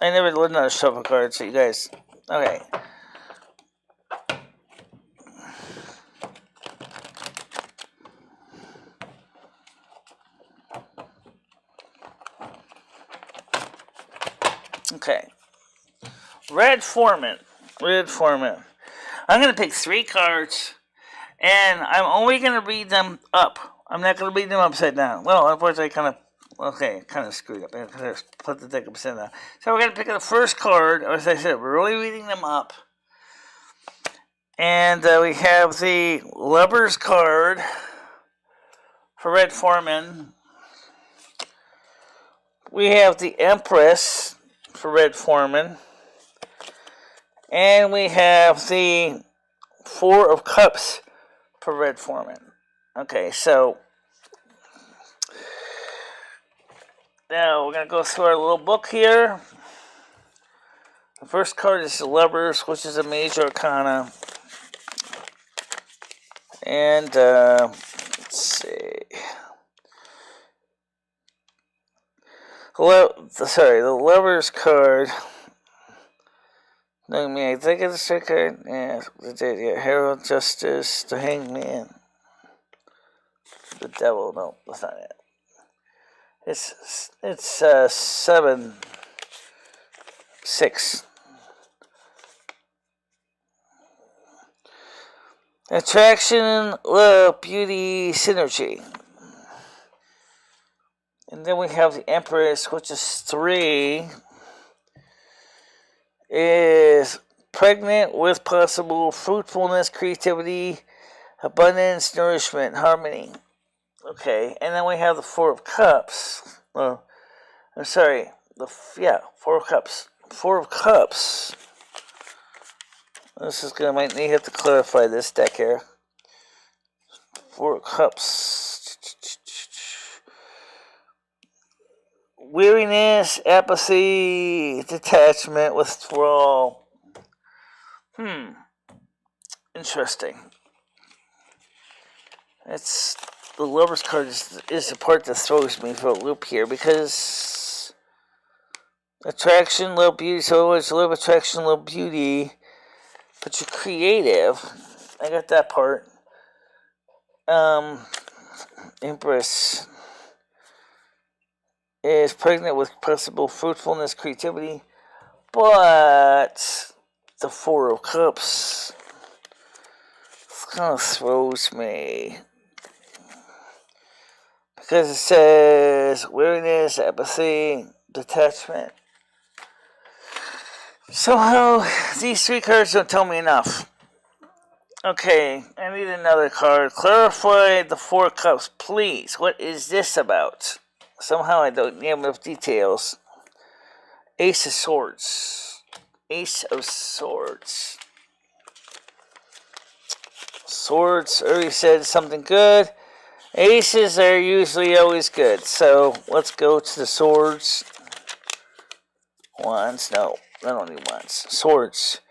I never learned how to shuffle cards, so you guys. Okay. Okay. Red Foreman. I'm going to pick 3 cards, and I'm only going to read them up. I'm not going to read them upside down. Well, unfortunately, I kind of screwed up. I put the deck upside down. So we're going to pick the first card. As I said, we're really reading them up. And we have the Lover's card for Red Foreman. We have the Empress for Red Foreman. And we have the Four of Cups for Red Foreman. Okay, so now we're going to go through our little book here. The first card is the Lovers, which is a major arcana. And, let's see. The Lovers card. No, I think it's the card. Yeah, Herald Justice, the Hangman. The Devil. No, that's not it. It's 7, 6. Attraction, love, beauty, synergy. And then we have the Empress, which is 3. Is pregnant with possible fruitfulness, creativity, abundance, nourishment, harmony. Okay, and then we have the Four of Cups. Oh, I'm sorry. Four of Cups. Four of Cups. This is gonna might need have to clarify this deck here. Four of Cups. Weariness, apathy, detachment, withdrawal. Interesting. It's the Lover's card is the part that throws me for a loop here because attraction, love, beauty. So it's love, attraction, love, beauty. But you're creative. I got that part. Empress is pregnant with possible fruitfulness, creativity, but the Four of Cups kind of throws me because it says weariness, apathy, detachment. Somehow these 3 cards don't tell me enough. Okay, I need another card. Clarify the Four of Cups, please. What is this about? Somehow I don't have enough details. Ace of Swords. Ace of Swords. Swords already said something good. Aces are usually always good. So let's go to the swords. Wands. No, I don't need wands. Swords.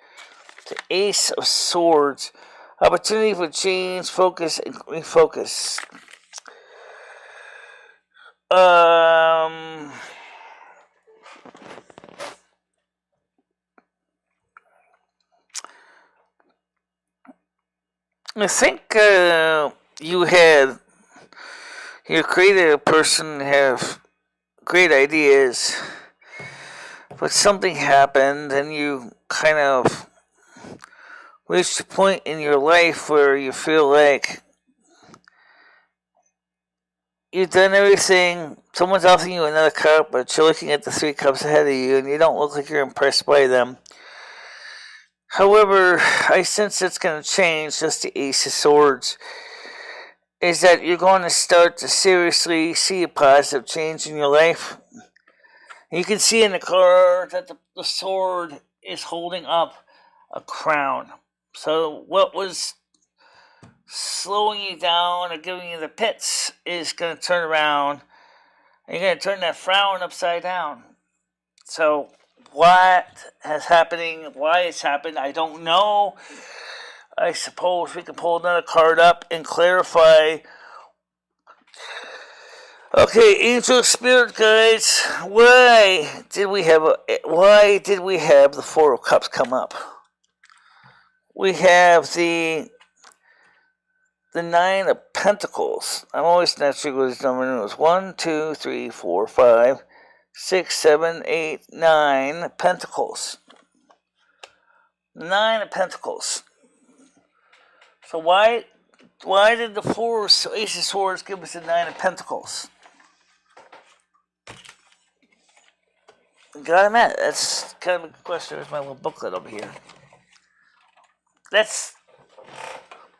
The Ace of Swords. Opportunity for change, focus, and refocus. I think you had your creative person have great ideas, but something happened and you kind of reached a point in your life where you feel like you've done everything. Someone's offering you another cup, but you're looking at the 3 cups ahead of you and you don't look like you're impressed by them. However, I sense it's going to change, just the Ace of Swords, is that you're going to start to seriously see a positive change in your life. You can see in the card that the sword is holding up a crown. So what was slowing you down or giving you the pits is going to turn around, and you're going to turn that frown upside down. So what is happening, why it's happened, I don't know. I suppose we can pull another card up and clarify. Okay, angel spirit guides, why did we have the Four of Cups come up? We have the 9 of Pentacles. I'm always not sure what his number is. 1, 2, 3, 4, 5, 6, 7, 8, 9 Pentacles. 9 of Pentacles. So why did the Ace of Swords give us the 9 of Pentacles? Gotta admit, that's kind of a question. There's my little booklet over here.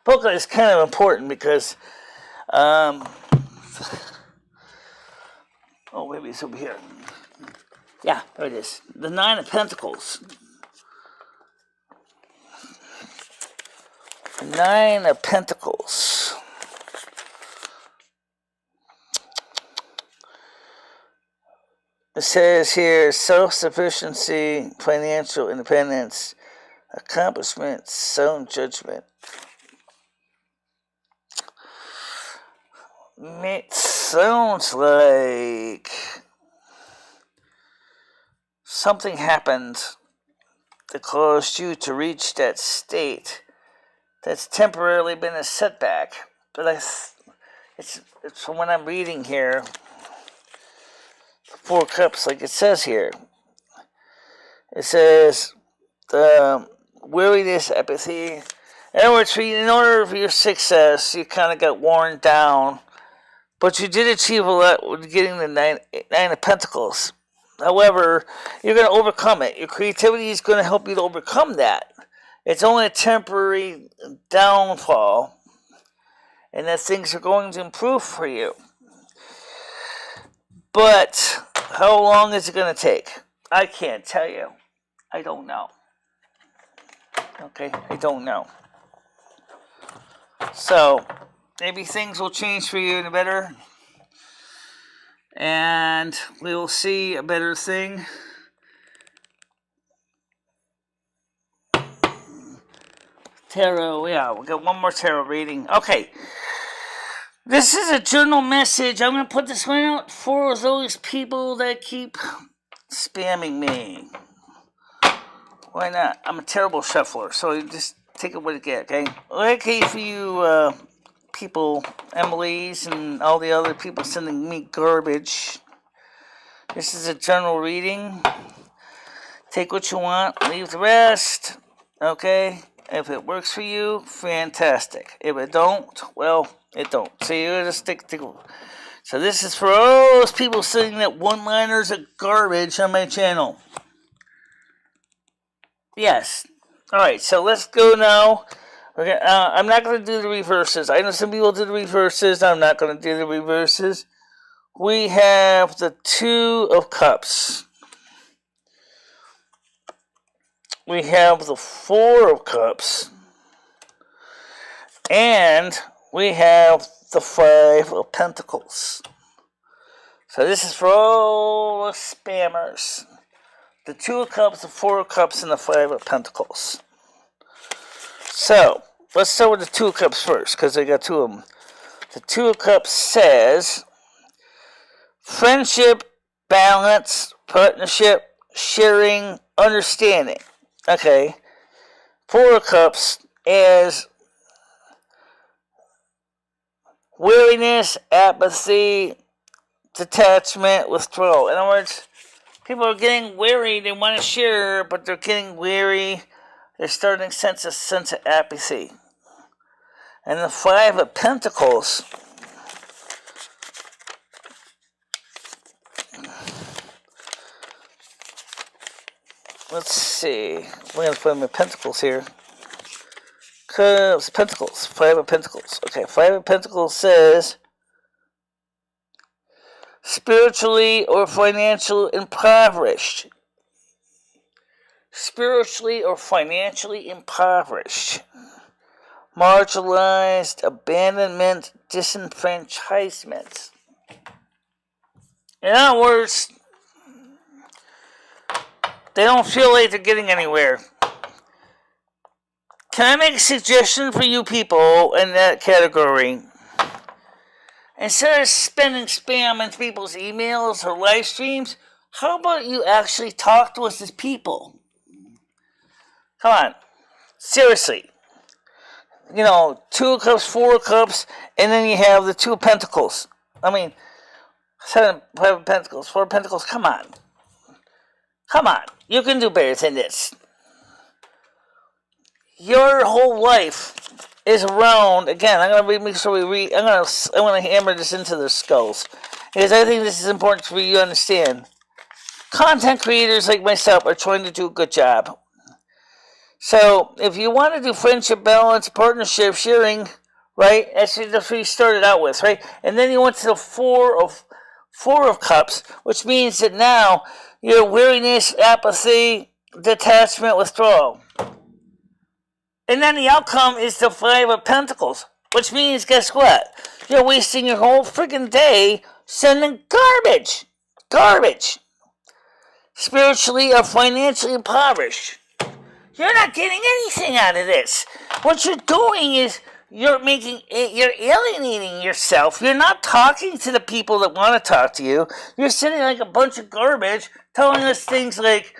Booklet is kind of important because Oh, maybe it's over here. Yeah, there it is. The Nine of Pentacles. Nine of Pentacles. It says here self-sufficiency, financial independence, accomplishment, sound judgment. It sounds like something happened that caused you to reach that state that's temporarily been a setback. But it's from what I'm reading here, Four Cups, like it says here. It says weariness, apathy. In other words, in order for your success, you kind of got worn down. But you did achieve a lot with getting the nine of Pentacles. However, you're going to overcome it. Your creativity is going to help you to overcome that. It's only a temporary downfall, and that things are going to improve for you. But how long is it going to take? I can't tell you. I don't know. Okay, I don't know. So, maybe things will change for you in the better. And we will see a better thing. Tarot, yeah, we'll get one more tarot reading. Okay. This is a journal message. I'm going to put this one out for those people that keep spamming me. Why not? I'm a terrible shuffler, so you just take it what you get, okay? Okay, for you people, Emily's and all the other people sending me garbage. This is a general reading. Take what you want, leave the rest, okay? If it works for you, fantastic. If it don't, well, it don't. So you gotta stick to. So this is for all those people saying that one-liners are garbage on my channel. Yes. All right. So let's go now. I'm not going to do the reverses. I know some people do the reverses. I'm not going to do the reverses. We have the Two of Cups. We have the Four of Cups. And we have the Five of Pentacles. So this is for all the spammers. The Two of Cups, the Four of Cups, and the Five of Pentacles. So, let's start with the Two of Cups first, because I got two of them. The Two of Cups says friendship, balance, partnership, sharing, understanding. Okay. Four of Cups is weariness, apathy, detachment, withdrawal. In other words, people are getting weary. They want to share, but they're getting weary. They're starting to sense a sense of apathy. And the Five of Pentacles let's see. We're going to put my Pentacles here. Pentacles. Five of Pentacles. Okay, Five of Pentacles says spiritually or financially impoverished. Spiritually or financially impoverished. Marginalized, abandonment, disenfranchisement. In other words, they don't feel like they're getting anywhere. Can I make a suggestion for you people in that category? Instead of spending spam in people's emails or live streams, how about you actually talk to us as people? Come on. Seriously. You know, Two of Cups, Four of Cups, and then you have the Two of Pentacles. I mean, Five of Pentacles, Four of Pentacles, come on. Come on. You can do better than this. Your whole life is around, again, I'm going to make sure we read, I'm going to hammer this into their skulls. Because I think this is important for you to understand. Content creators like myself are trying to do a good job. So, if you want to do friendship, balance, partnership, sharing, right? That's what you started out with, right? And then you went to the four of cups, which means that now you're weariness, apathy, detachment, withdrawal. And then the outcome is the Five of Pentacles, which means, guess what? You're wasting your whole freaking day sending garbage. Garbage. Spiritually or financially impoverished. You're not getting anything out of this. What you're doing is you're alienating yourself. You're not talking to the people that want to talk to you. You're sending like a bunch of garbage, telling us things like,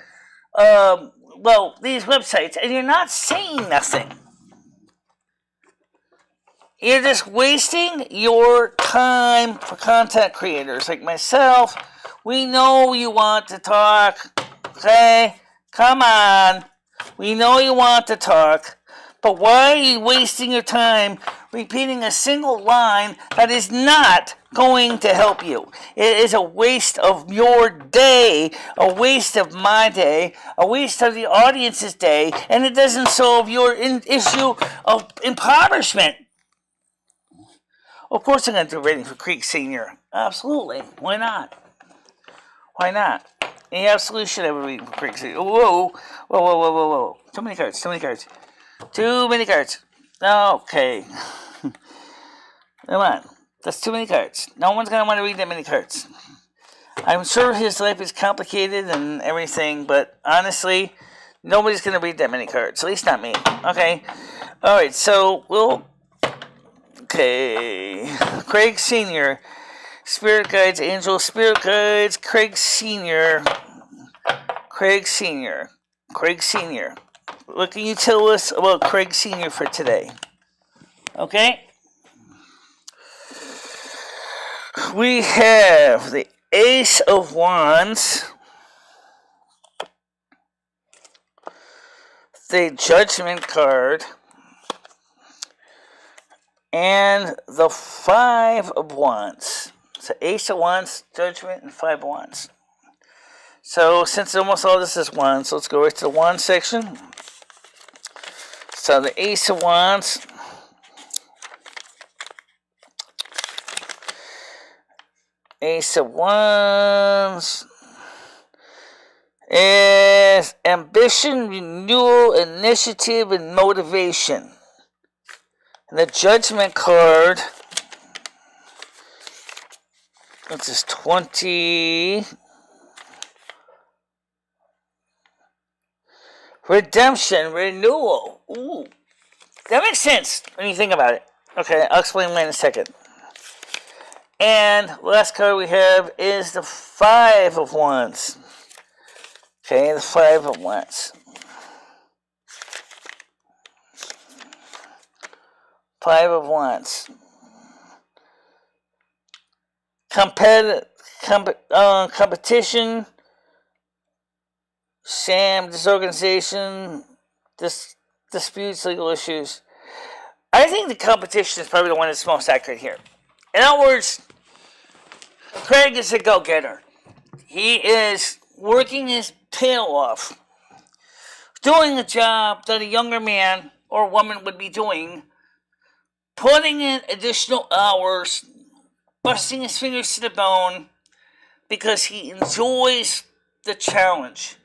these websites, and you're not saying nothing. You're just wasting your time for content creators like myself. We know you want to talk, okay? Come on. We know you want to talk, but why are you wasting your time repeating a single line that is not going to help you? It is a waste of your day, a waste of my day, a waste of the audience's day, and it doesn't solve your issue of impoverishment. Of course I'm going to do rating for Creek Senior. Absolutely. Why not? Why not? You absolutely should have a reading for Creek Senior. Whoa. Too many cards. Okay. Come on. That's too many cards. No one's going to want to read that many cards. I'm sure his life is complicated and everything, but honestly, nobody's going to read that many cards. At least not me. Okay. Alright, so Okay. Craig Sr. Spirit Guides, Angel Spirit Guides, Craig Sr. What can you tell us about Craig Sr. for today? Okay? We have the Ace of Wands, the Judgment card, and the Five of Wands. So Ace of Wands, Judgment, and Five of Wands. So since almost all this is Wands, let's go right to the Wands section. So the Ace of Wands. Ace of Wands is ambition, renewal, initiative, and motivation. And the Judgment card, which is 20. Redemption, renewal. Ooh. That makes sense when you think about it. Okay, I'll explain why in a second. And the last card we have is the Five of Wands. Okay, the Five of Wands. Five of Wands. Competition, sham, disorganization, disputes, legal issues. I think the competition is probably the one that's most accurate here. In other words, Craig is a go-getter. He is working his tail off, doing a job that a younger man or woman would be doing, putting in additional hours, busting his fingers to the bone, because he enjoys the challenge.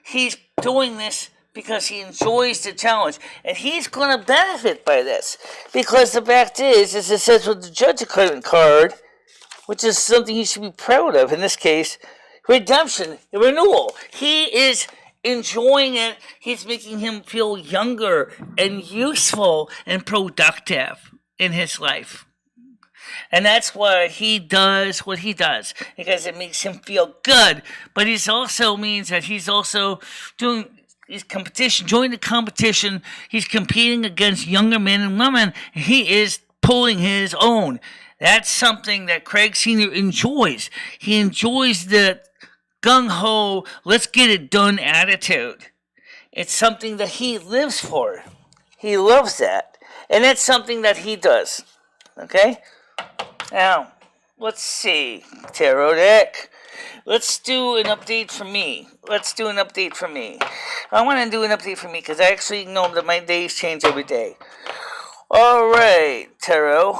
He's doing this because he enjoys the challenge, and he's going to benefit by this. Because the fact is, as it says with the Judgment card, which is something he should be proud of, in this case, redemption, renewal. He is enjoying it. He's making him feel younger and useful and productive in his life. And that's why he does what he does, because it makes him feel good. But it also means that he's also doing his competition, joining the competition. He's competing against younger men and women. And he is pulling his own. That's something that Craig Sr. enjoys. He enjoys the gung-ho, let's get it done attitude. It's something that he lives for. He loves that. And that's something that he does. Okay? Now, let's see. Tarot deck. Let's do an update for me. I want to do an update for me because I actually know that my days change every day. All right, Tarot.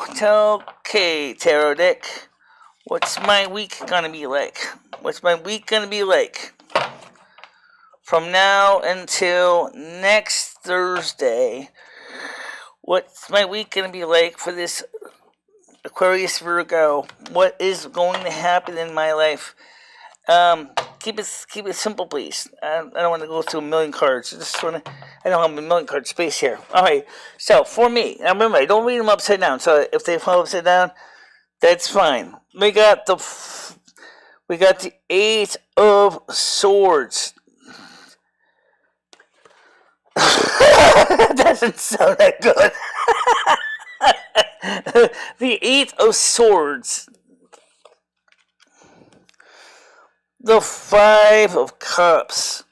Okay, Tarot Dick. What's my week gonna be like? What's my week gonna be like? From now until next Thursday, what's my week gonna be like for this Aquarius Virgo? What is going to happen in my life? Keep it simple, please. I don't want to go through a million cards. I don't have a million card space here. All right. So for me, now remember, I don't read them upside down. So if they fall upside down, that's fine. We got the 8 of Swords. That doesn't sound that good. The 8 of Swords. The 5 of Cups.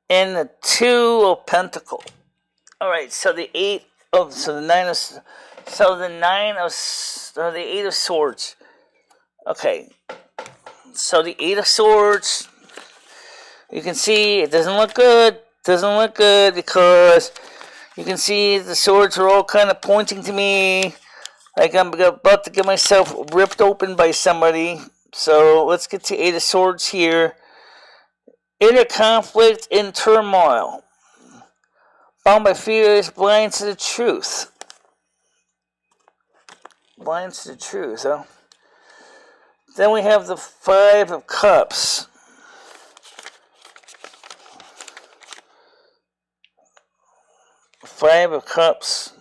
And the 2 of Pentacles. Alright, so the 8 of, so the 9 of, so the 9 of, so the 8 of Swords. Okay, so the 8 of Swords, you can see it doesn't look good. Doesn't look good because you can see the swords are all kind of pointing to me. Like I'm about to get myself ripped open by somebody. So let's get to 8 of Swords here. Inner conflict and turmoil. Bound by fears, blind to the truth. Blind to the truth, huh? Then we have the 5 of Cups. Five of Cups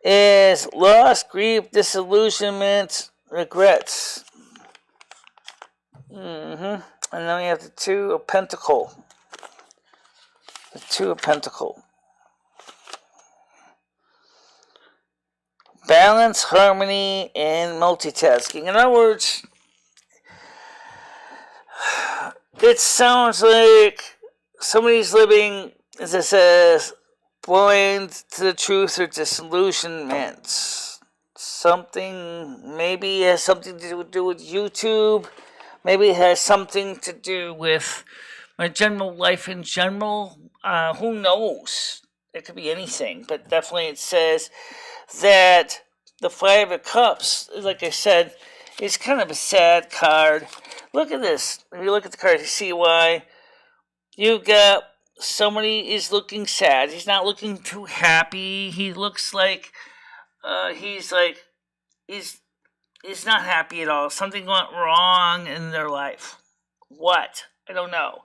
is loss, grief, disillusionment, regrets. And then we have the 2 of Pentacles. The 2 of Pentacles. Balance, harmony, and multitasking. In other words, it sounds like somebody's living, as it says, blind to the truth or disillusionment. Something maybe has something to do with YouTube. Maybe it has something to do with my general life in general. Who knows? It could be anything, but definitely it says that the 5 of Cups, like I said, is kind of a sad card. Look at this. If you look at the card, you see why. You got somebody is looking sad. He's not looking too happy. He looks like he's not happy at all. Something went wrong in their life. What? I don't know.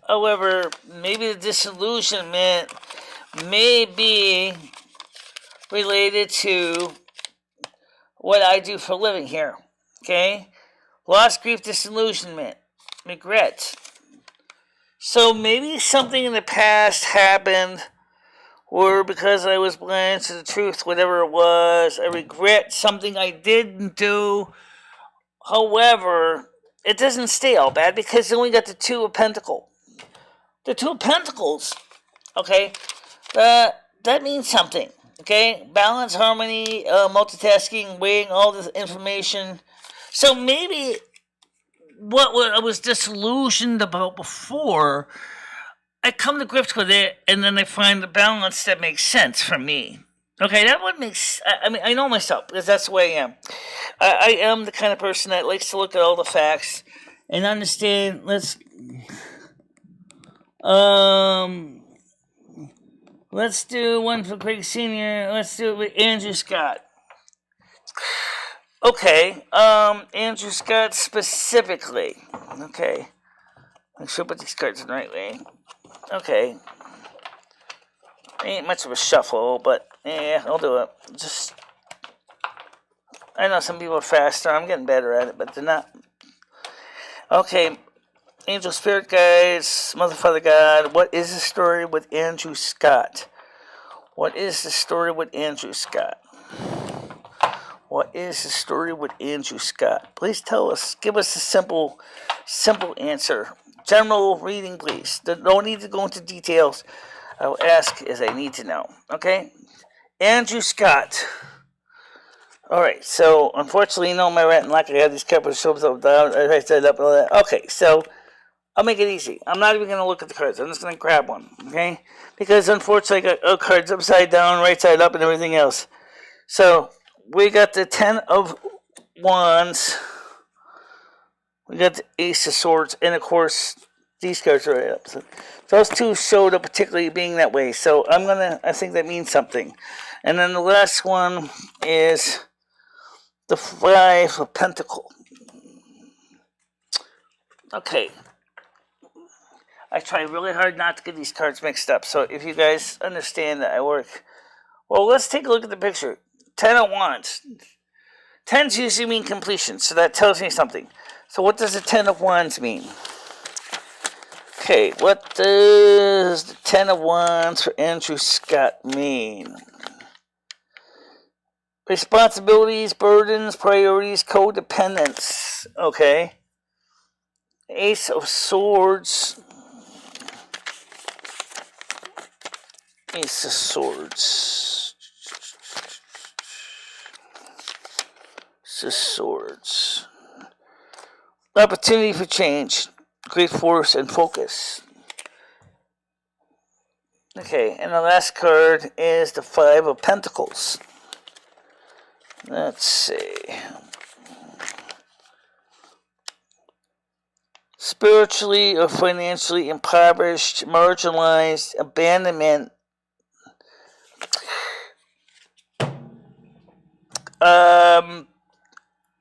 However, maybe the disillusionment may be related to what I do for a living here. Okay? Loss, grief, disillusionment, regret. So maybe something in the past happened, or because I was blind to the truth, whatever it was, I regret something I didn't do. However, it doesn't stay all bad because you only got the 2 of Pentacles. The 2 of Pentacles, okay, that means something, okay? Balance, harmony, multitasking, weighing all this information. So maybe what I was disillusioned about before, I come to grips with it, and then I find the balance that makes sense for me. Okay, that one makes. I mean, I know myself because that's the way I am. I am the kind of person that likes to look at all the facts and understand. Let's do one for Craig Senior. Let's do it with Andrew Scott. Okay, Andrew Scott specifically. Okay, make sure I put these cards in the right way. Okay. Ain't much of a shuffle, but yeah, I'll do it. I know some people are faster. I'm getting better at it, but they're not. Okay, Angel Spirit Guides, Mother Father God, what is the story with Andrew Scott? What is the story with Andrew Scott? What is the story with Andrew Scott? Please tell us. Give us a simple answer. General reading, please. Don't need to go into details. I will ask as I need to know. Okay? Andrew Scott. Alright, so unfortunately, my rant and like I have these couple of shows up down. I said up and all that. Okay, so I'll make it easy. I'm not even going to look at the cards. I'm just going to grab one, okay? Because unfortunately, I got cards upside down, right side up, and everything else. So we got the 10 of Wands. We got the Ace of Swords, and of course, these cards are right up. So those two showed up particularly being that way. So I think that means something. And then the last one is the 5 of Pentacles. Okay. I try really hard not to get these cards mixed up. So if you guys understand that I work. Well, let's take a look at the picture. 10 of Wands. 10s usually mean completion, so that tells me something. So what does the 10 of Wands mean? Okay, what does the 10 of Wands for Andrew Scott mean? Responsibilities, burdens, priorities, codependence. Okay. Ace of Swords. Ace of Swords. Ace of Swords. Opportunity for change. Great force and focus. Okay, and the last card is the 5 of Pentacles. Let's see. Spiritually or financially impoverished, marginalized, abandonment.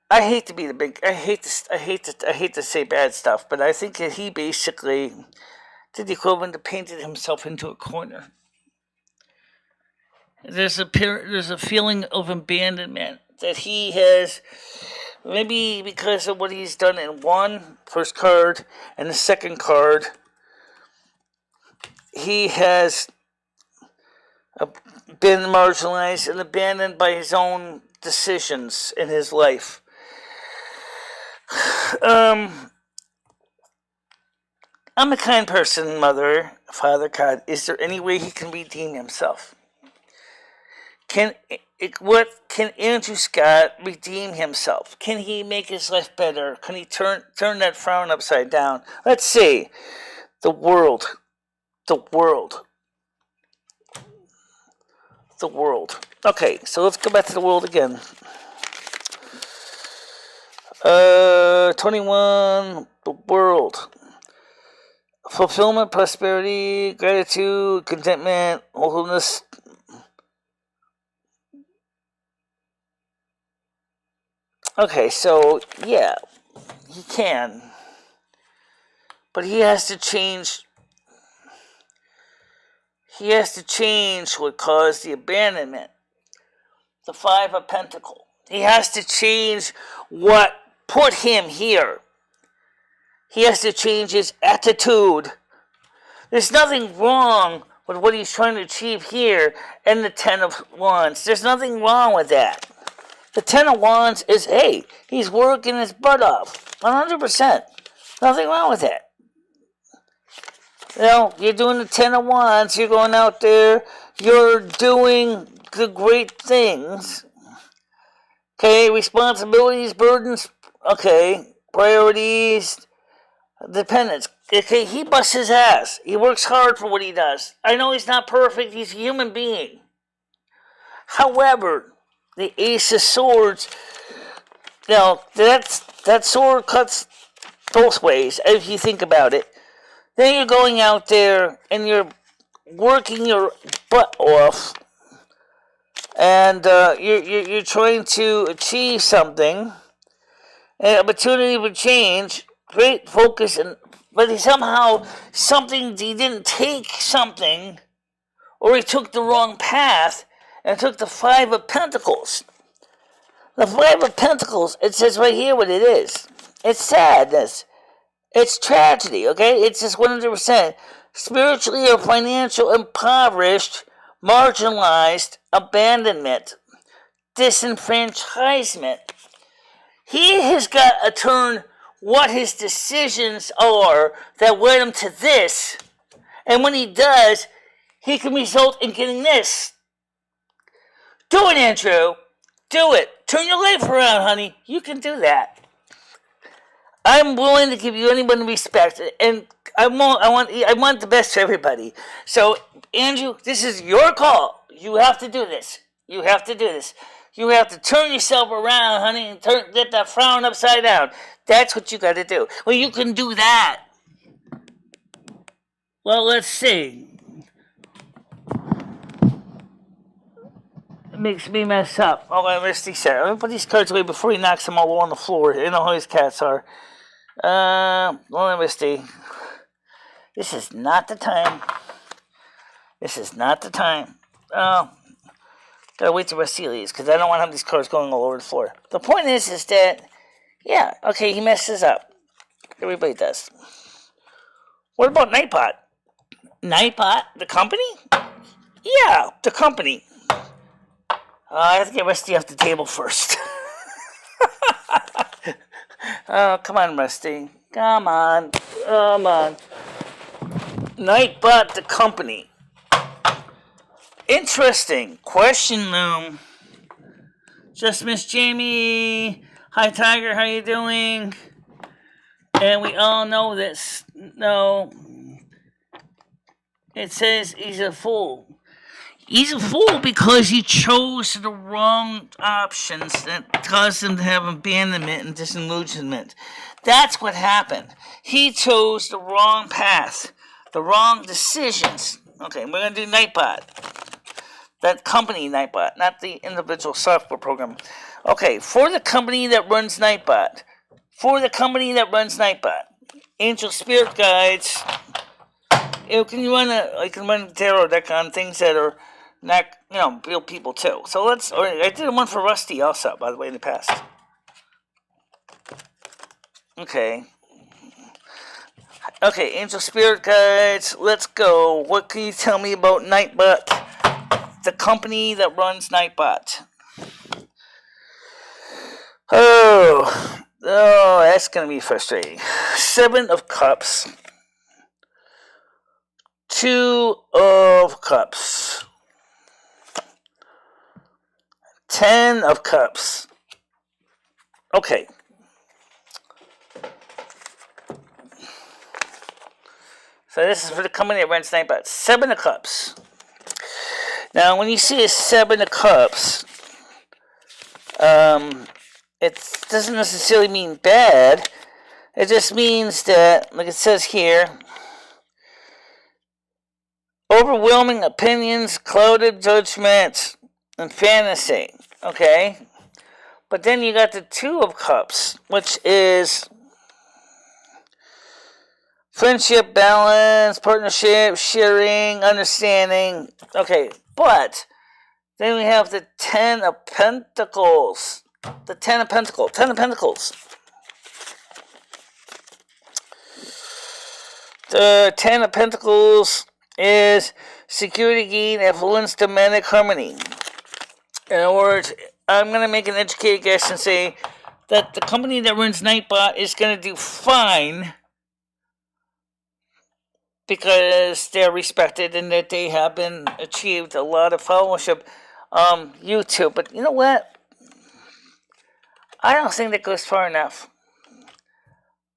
I hate to be the big. I hate to say bad stuff, but I think that he basically did the equivalent to painted himself into a corner. There's a feeling of abandonment that he has, maybe because of what he's done in first card, and the second card. He has been marginalized and abandoned by his own decisions in his life. I'm a kind person, Mother, Father God. Is there any way he can redeem himself? Can Andrew Scott redeem himself? Can he make his life better? Can he turn that frown upside down? Let's see. The world. Okay, so let's go back to the world again. 21, the world. Fulfillment, prosperity, gratitude, contentment, wholeness. Okay, so, yeah, he can. But he has to change. He has to change what caused the abandonment. The 5 of Pentacles. He has to change what put him here. He has to change his attitude. There's nothing wrong with what he's trying to achieve here in the 10 of Wands. There's nothing wrong with that. The 10 of Wands is, hey, he's working his butt off. 100%. Nothing wrong with that. You know, you're doing the 10 of Wands. You're going out there. You're doing the great things. Okay, responsibilities, burdens. Okay, priorities, dependence. Okay, he busts his ass. He works hard for what he does. I know he's not perfect. He's a human being. However, the Ace of Swords, you know, that sword cuts both ways if you think about it. Then you're going out there and you're working your butt off, and you're trying to achieve something, an opportunity for change, great focus, but he didn't take something, or he took the wrong path and took the 5 of Pentacles. The 5 of Pentacles, it says right here what it is. It's sadness. It's tragedy, okay? It's just 100%. Spiritually or financial impoverished, marginalized, abandonment, disenfranchisement. He has got to turn what his decisions are that led him to this. And when he does, he can result in getting this. Do it, Andrew. Do it. Turn your life around, honey. You can do that. I'm willing to give you anyone respect, and I want the best for everybody. So, Andrew, this is your call. You have to do this. You have to do this. You have to turn yourself around, honey, and get that frown upside down. That's what you got to do. Well, you can do that. Well, let's see. It makes me mess up. Oh, I missed these. Let me put these cards away before he knocks them all on the floor. You know how his cats are. Let me see. This is not the time. This is not the time. Gotta wait till rest of these because I don't want to have these cards going all over the floor. The point is that, yeah, okay, he messes up. Everybody does. What about Nightbot? Nightbot, the company? Yeah, the company. I have to get Rusty off the table first. Oh, come on, Rusty. Come on. Nightbot, the company. Interesting. Question loom. Just Miss Jamie. Hi, Tiger. How you doing? And we all know this. No. It says he's a fool. He's a fool because he chose the wrong options that caused him to have abandonment and disillusionment. That's what happened. He chose the wrong path, the wrong decisions. Okay, we're going to do Nightbot. That company Nightbot, not the individual software program. Okay, for the company that runs Nightbot. Angel Spirit Guides. You can run a tarot deck on things that are not, real people too. So I did one for Rusty also, by the way, in the past. Okay, Angel Spirit Guides, let's go. What can you tell me about Nightbot, the company that runs Nightbot? Oh, that's going to be frustrating. 7 of Cups. 2 of Cups. 10 of Cups. Okay. So this is for the company that runs Nightbot. 7 of Cups. Now, when you see a 7 of Cups, it doesn't necessarily mean bad. It just means that, like it says here, overwhelming opinions, clouded judgments, and fantasy. Okay? But then you got the 2 of Cups, which is friendship, balance, partnership, sharing, understanding. Okay, but then we have the 10 of Pentacles. The 10 of Pentacles. 10 of Pentacles. The 10 of Pentacles is security gain, influence, domestic harmony. In other words, I'm going to make an educated guess and say that the company that runs Nightbot is going to do fine because they're respected and that they have been achieved a lot of followership on YouTube. But you know what? I don't think that goes far enough.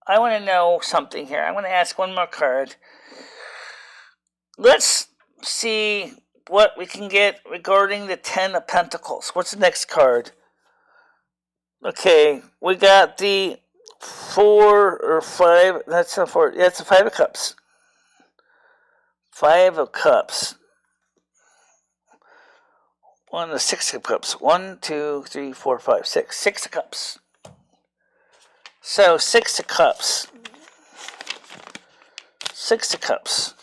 I want to know something here. I'm going to ask one more card. Let's see what we can get regarding the 10 of Pentacles. What's the next card? Okay, we got the 4 or 5. That's a 4. Yeah, it's a 5 of Cups. 5 of Cups. 6 of Cups. 1, 2, 3, 4, 5, 6. 6 of Cups. So 6 of Cups. 6 of Cups.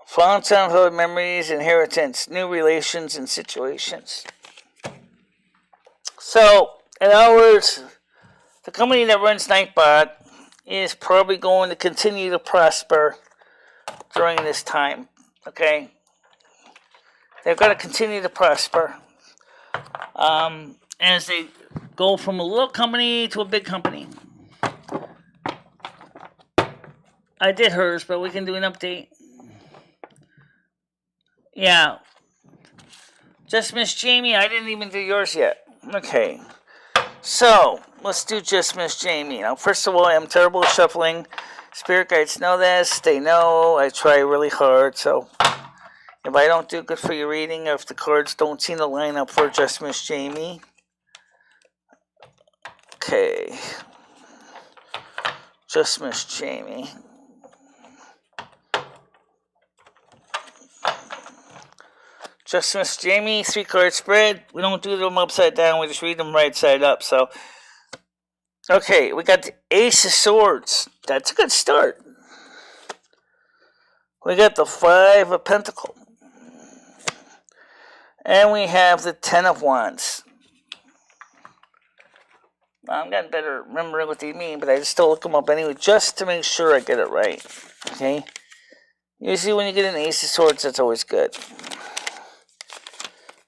Fond childhood memories, inheritance, new relations and situations. So, in other words, the company that runs Nightbot is probably going to continue to prosper during this time. Okay? They're going to continue to prosper as they go from a little company to a big company. I did hers, but we can do an update. Yeah. Just Miss Jamie, I didn't even do yours yet. Okay. So, let's do Just Miss Jamie. Now, first of all, I'm terrible at shuffling. Spirit guides know this. They know I try really hard. So, if I don't do good for your reading, or if the cards don't seem to line up for Just Miss Jamie. Okay. Just Miss Jamie. Just Miss Jamie, 3-card spread. We don't do them upside down, we just read them right side up. So, okay, we got the Ace of Swords. That's a good start. We got the 5 of Pentacles. And we have the 10 of Wands. I'm getting better at remembering what they mean, but I just still look them up anyway, just to make sure I get it right. Okay? Usually when you get an Ace of Swords, that's always good.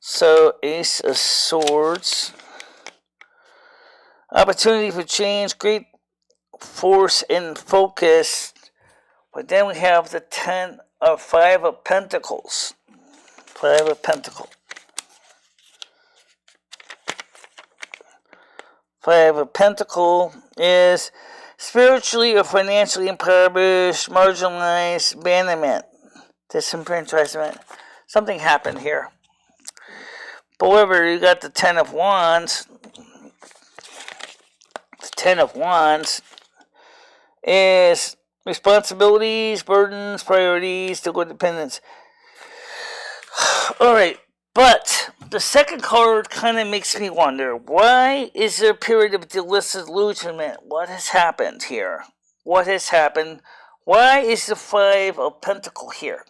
So, Ace of Swords. Opportunity for change, great force and focus. But then we have the 5 of Pentacles. 5 of Pentacles. 5 of Pentacles is spiritually or financially impoverished, marginalized, abandonment, disenfranchisement. Something happened here. However, you got the 10 of Wands. The 10 of Wands is responsibilities, burdens, priorities, to independence. Alright, but the second card kind of makes me wonder, why is there a period of disillusionment? What has happened here? What has happened? Why is the 5 of Pentacles here?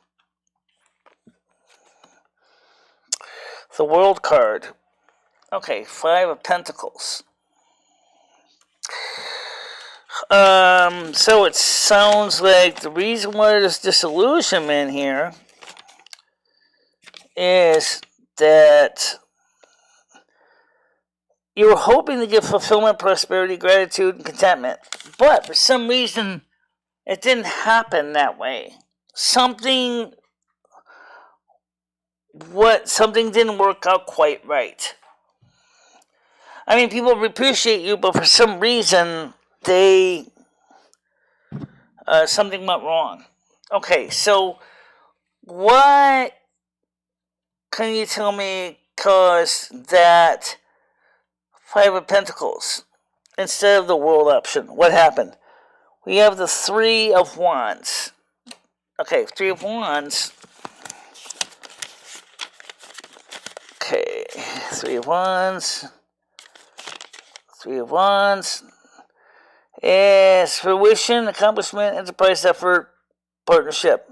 The World card. Okay, 5 of Pentacles. So it sounds like the reason why there's disillusionment here is that you were hoping to get fulfillment, prosperity, gratitude, and contentment. But for some reason, it didn't happen that way. Something didn't work out quite right. I mean, people appreciate you, but for some reason, something went wrong. Okay, so what can you tell me caused that 5 of Pentacles instead of the World option? What happened? We have the 3 of Wands. Okay, 3 of Wands. Okay, 3 of Wands. 3 of Wands is fruition, accomplishment, enterprise, effort, partnership.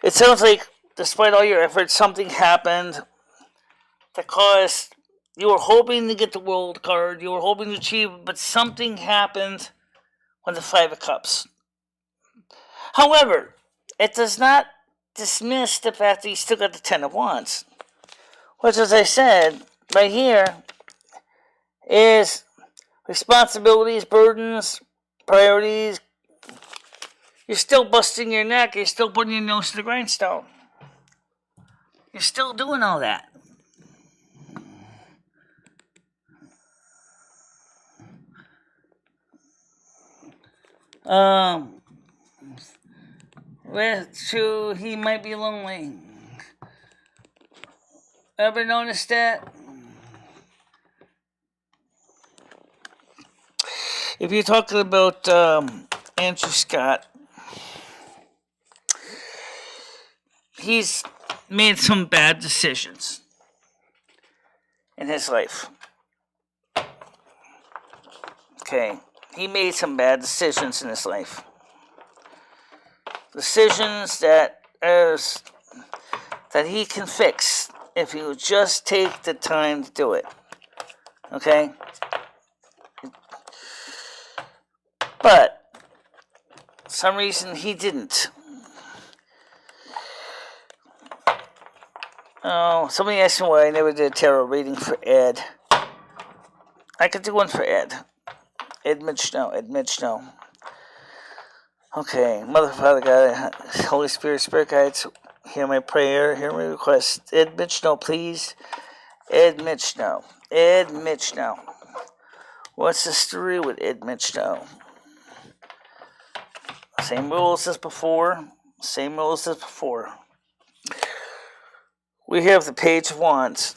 It sounds like, despite all your efforts, something happened that caused, you were hoping to get the World card, you were hoping to achieve, but something happened with the 5 of Cups. However, it does not dismiss the fact that you still got the 10 of Wands, which, as I said, right here, is responsibilities, burdens, priorities. You're still busting your neck. You're still putting your nose to the grindstone. You're still doing all that. He might be lonely. Ever noticed that? If you're talking about Andrew Scott, he's made some bad decisions in his life. Okay, he made some bad decisions in his life. Decisions that he can fix if he would just take the time to do it. Okay? But for some reason he didn't. Oh, somebody asked me why I never did a tarot reading for Ed. I could do one for Ed. Ed Mitch, no. Okay, Mother, Father, God, Holy Spirit, Spirit Guides, Hear my prayer, hear my request. Ed Michno, please. Ed Michno. Ed Michno. What's the story with Ed Michno? Same rules as before. Same rules as before. We have the Page of Wands.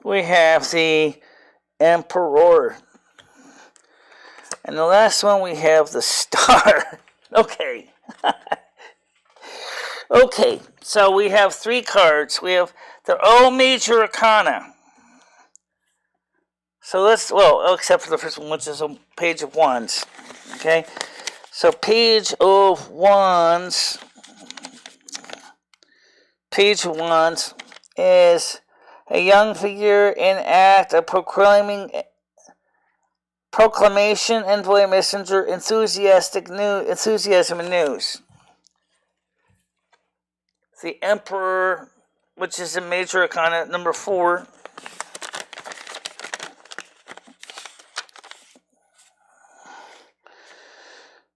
We have the Emperor. And the last one we have the Star. Okay. Okay, so we have 3 cards. We have they're all major arcana. So let's, well, except for the first one, which is a Page of Wands. Okay, so Page of Wands. Page of Wands is a young figure in act of proclamation, envoy, messenger, enthusiasm and news. The Emperor, which is a major arcana, number 4.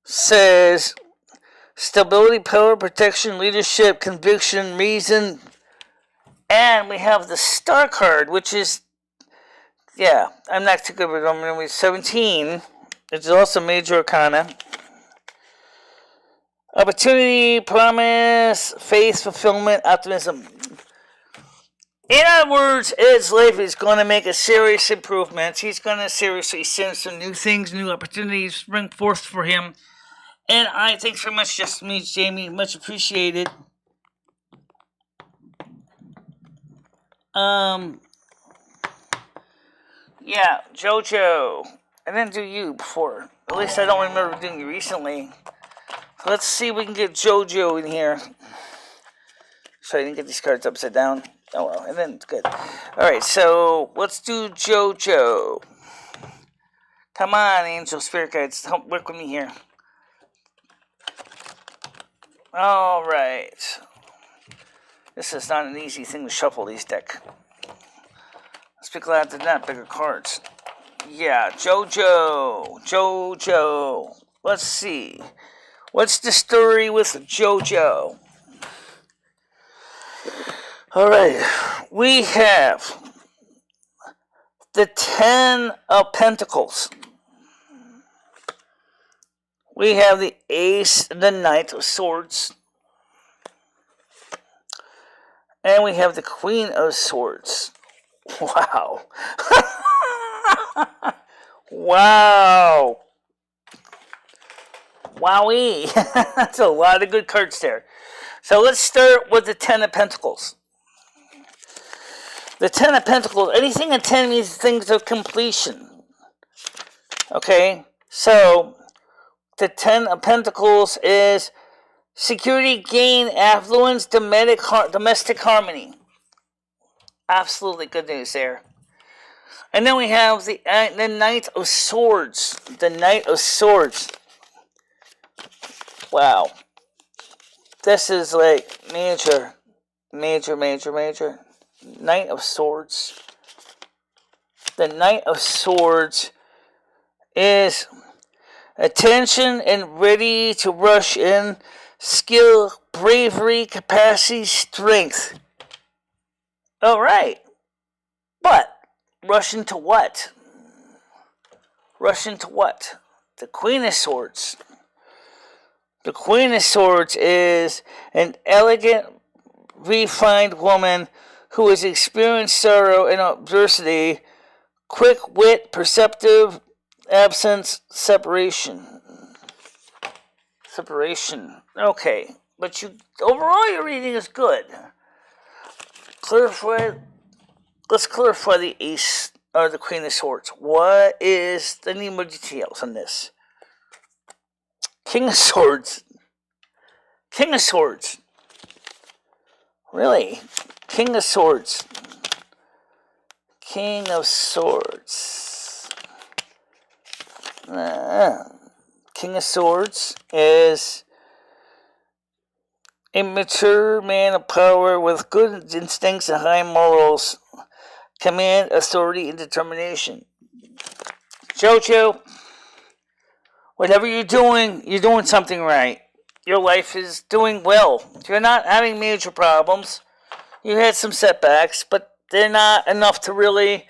Says stability, power, protection, leadership, conviction, reason. And we have the Star card, which is, yeah, I'm not too good with them. Number 17. It's also major arcana. Opportunity, promise, faith, fulfillment, optimism. In other words, Ed's life is going to make a serious improvement. He's going to seriously send some new things, new opportunities spring forth for him. And I thanks very much, just me, Jamie. Much appreciated. Yeah, JoJo. I didn't do you before. At least I don't remember doing you recently. Let's see if we can get JoJo in here. So I didn't get these cards upside down. Oh well, and then it's good. Alright, so let's do JoJo. Come on, Angel Spirit Guides, help work with me here. Alright. This is not an easy thing to shuffle these decks. Let's be glad they're not bigger cards. Yeah, JoJo. Let's see. What's the story with JoJo? Alright, we have the 10 of Pentacles. We have the Ace and the Knight of Swords. And we have the Queen of Swords. Wow. Wow. Wowee. That's a lot of good cards there. So let's start with the 10 of Pentacles. The 10 of Pentacles, anything in 10 means things of completion. Okay, so the 10 of Pentacles is security, gain, affluence, domestic harmony. Absolutely good news there. And then we have the Knight of Swords. The Knight of Swords. Wow. This is like major. Knight of Swords. The Knight of Swords is attention and ready to rush in, skill, bravery, capacity, strength. All right. But rush into what? Rush into what? The Queen of Swords. The Queen of Swords is an elegant, refined woman who has experienced sorrow and adversity, quick wit, perceptive, absence, separation. Okay, but overall your reading is good. Let's clarify the Ace or the Queen of Swords. What is the need more details on this? King of Swords. Really? King of Swords. King of Swords is a mature man of power with good instincts and high morals, command, authority, and determination. JoJo, whatever you're doing something right. your life is doing well. You're not having major problems. You had some setbacks, but they're not enough to really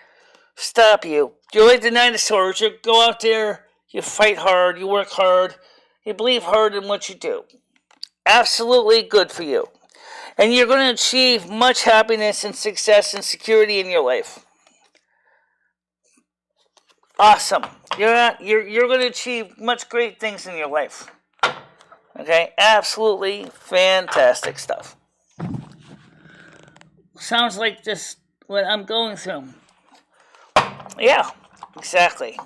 stop you. You're like the dinosaurs. You go out there, you fight hard, you work hard, you believe hard in what you do. Absolutely good for you. And you're going to achieve much happiness and success and security in your life. Awesome. You're going to achieve much great things in your life. Okay? Absolutely fantastic stuff. Sounds like just what I'm going through. Yeah, exactly.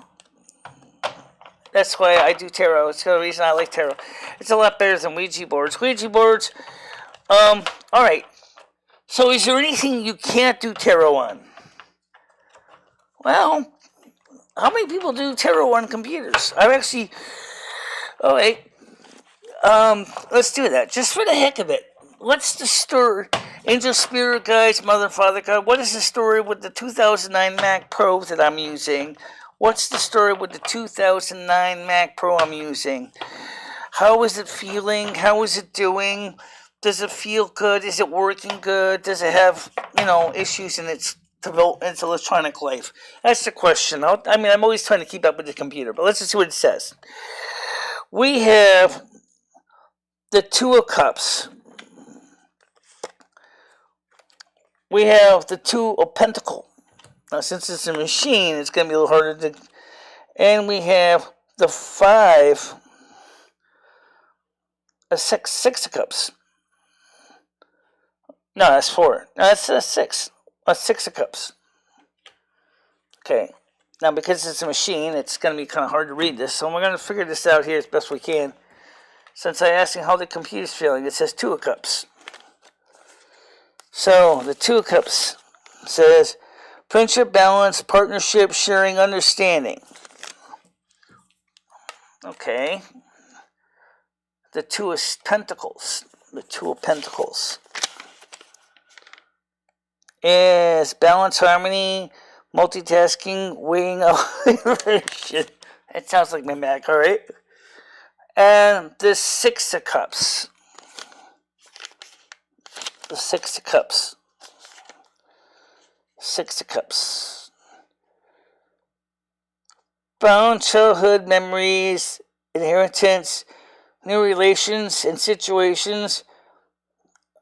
That's why I do tarot. It's the reason I like tarot. It's a lot better than Ouija boards. Ouija boards, alright. So is there anything you can't do tarot on? Well, how many people do tarot on computers? I've actually, alright, let's do that. Just for the heck of it. What's the story? Angel Spirit Guides, Mother, Father God. What is the story with the 2009 Mac Pro that I'm using? What's the story with the 2009 Mac Pro I'm using? How is it feeling? How is it doing? Does it feel good? Is it working good? Does it have, issues in its electronic life? That's the question. I'm always trying to keep up with the computer, but let's just see what it says. We have the Two of Cups. We have the Two of Pentacles. Now, since it's a machine, it's going to be a little harder to... And we have the Five... Six of Cups. No, that's 4. No, that's 6. That's 6 of Cups. Okay. Now, because it's a machine, it's going to be kind of hard to read this, so we're going to figure this out here as best we can. Since I asked him how the computer's feeling, it says 2 of Cups. So, the 2 of Cups says... Friendship, balance, partnership, sharing, understanding. Okay. The Two of Pentacles. The Two of Pentacles. Is balance, harmony, multitasking, weighing out liberation. That sounds like my Mac, alright? And the Six of Cups. The Six of Cups. 6 of Cups. Bound childhood memories, inheritance, new relations and situations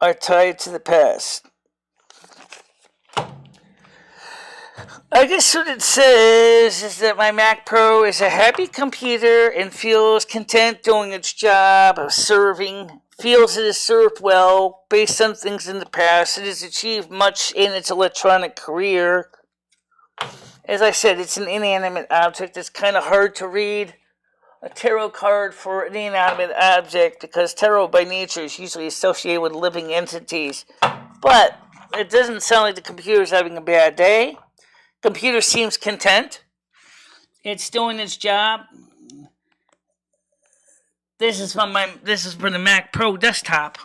are tied to the past. I guess what it says is that my Mac Pro is a happy computer and feels content doing its job of serving, feels it has served well based on things in the past. It has achieved much in its electronic career. As I said, it's an inanimate object. It's kind of hard to read a tarot card for an inanimate object because tarot by nature is usually associated with living entities. But it doesn't sound like the computer is having a bad day. Computer seems content. It's doing its job. This is from the Mac Pro desktop.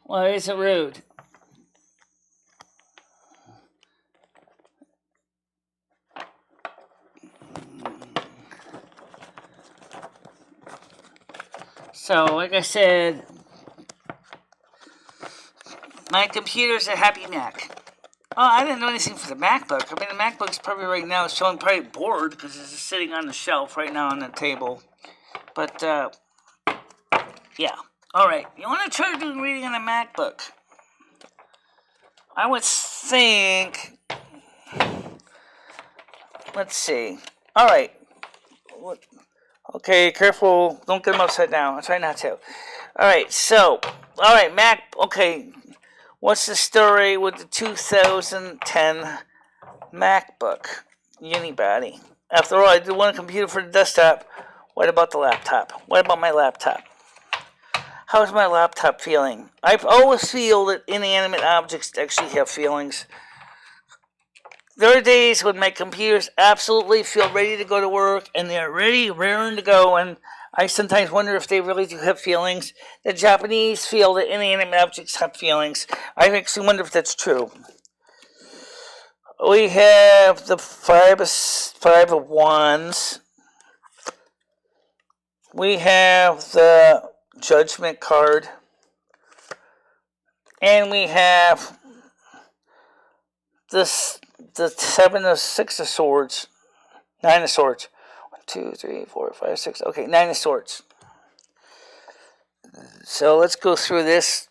Why is it rude? So, like I said, my computer's a happy Mac. Oh, I didn't know anything for the MacBook. I mean, the MacBook's probably right now showing probably bored because it's sitting on the shelf right now on the table. But, yeah. Alright, you want to try to do reading on a MacBook? I would think... Let's see. Alright. Okay, careful. Don't get them upside down. I'll try not to. Alright, so... Alright, Mac... Okay. What's the story with the 2010 MacBook? Unibody. After all, I did one computer for the desktop. What about the laptop? What about my laptop? How's my laptop feeling? I always feel that inanimate objects actually have feelings. There are days when my computers absolutely feel ready to go to work, and they're ready, raring to go, and I sometimes wonder if they really do have feelings. The Japanese feel that inanimate objects have feelings. I actually wonder if that's true. We have the five of wands. We have the judgment card. And we have the six of swords. Nine of swords. 1, 2, 3, 4, 5, 6. Okay, 9 of swords. So let's go through this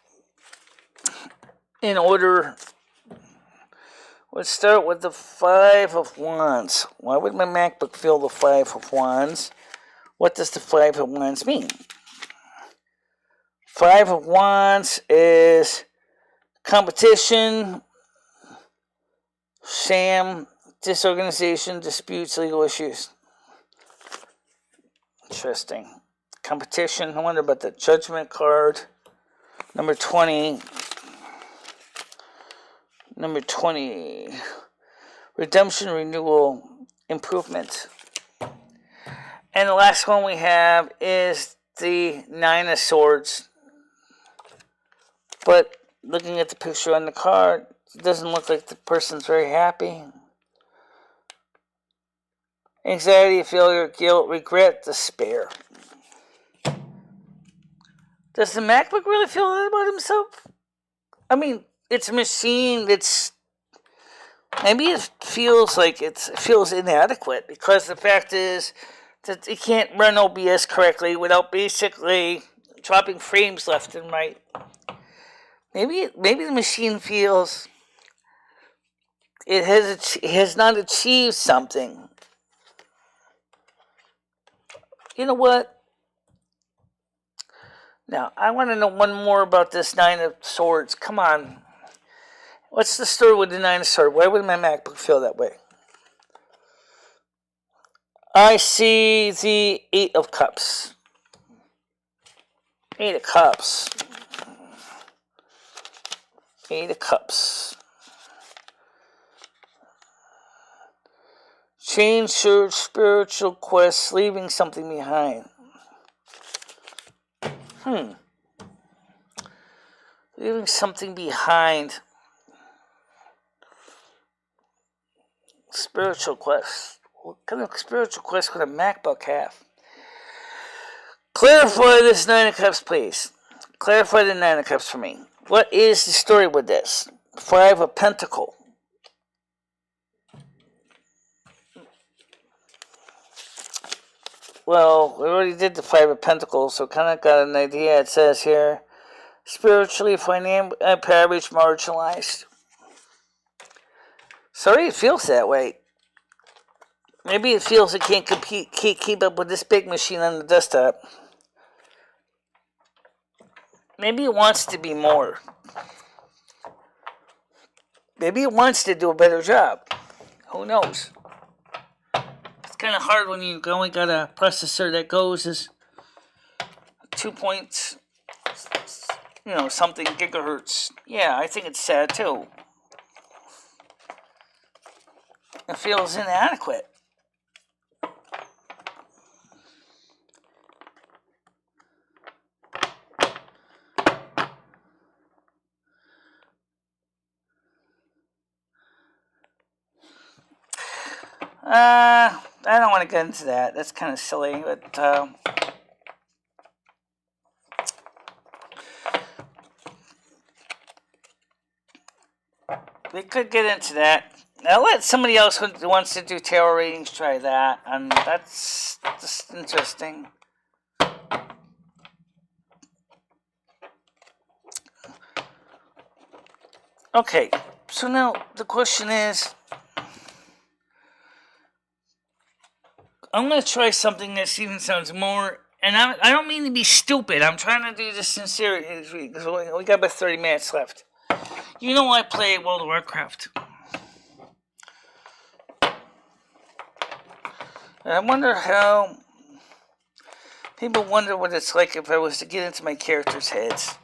in order. Let's start with the 5 of wands. Why would my MacBook feel the 5 of wands? What does the 5 of wands mean? 5 of wands is competition, sham, disorganization, disputes, legal issues. Interesting. Competition. I wonder about the judgment card. Number 20. Number 20. Redemption, renewal, improvement. And the last one we have is the 9 of swords. But looking at the picture on the card, it doesn't look like the person's very happy. Anxiety, failure, guilt, regret, despair. Does the MacBook really feel that about himself? I mean, it's a machine that's... Maybe it feels like it feels inadequate because the fact is that it can't run OBS correctly without basically dropping frames left and right. Maybe the machine feels it has not achieved something. You know what? Now, I want to know one more about this 9 of swords. Come on. What's the story with the 9 of swords? Why would my MacBook feel that way? I see the 8 of cups. 8 of cups. 8 of cups. Change your spiritual quest, leaving something behind. Leaving something behind. Spiritual quest. What kind of spiritual quest could a MacBook have? Clarify this 9 of cups, please. Clarify the 9 of cups for me. What is the story with this? 5 of Pentacles. Well, we already did the 5 of Pentacles, so kind of got an idea. It says here, spiritually, financially, marginalized. Sorry, it feels that way. Maybe it feels it can't keep up with this big machine on the desktop. Maybe it wants to be more. Maybe it wants to do a better job. Who knows? It's kind of hard when you only got a processor that goes as 2 points, something gigahertz. Yeah, I think it's sad too. It feels inadequate. I don't want to get into that. That's kind of silly, but we could get into that. I'll let somebody else who wants to do tarot readings try that, and that's just interesting. Okay, so now the question is, I'm going to try something that even sounds more, and I don't mean to be stupid. I'm trying to do this sincerely because we got about 30 minutes left. You know I play World of Warcraft. And I wonder how people wonder what it's like if I was to get into my characters' heads.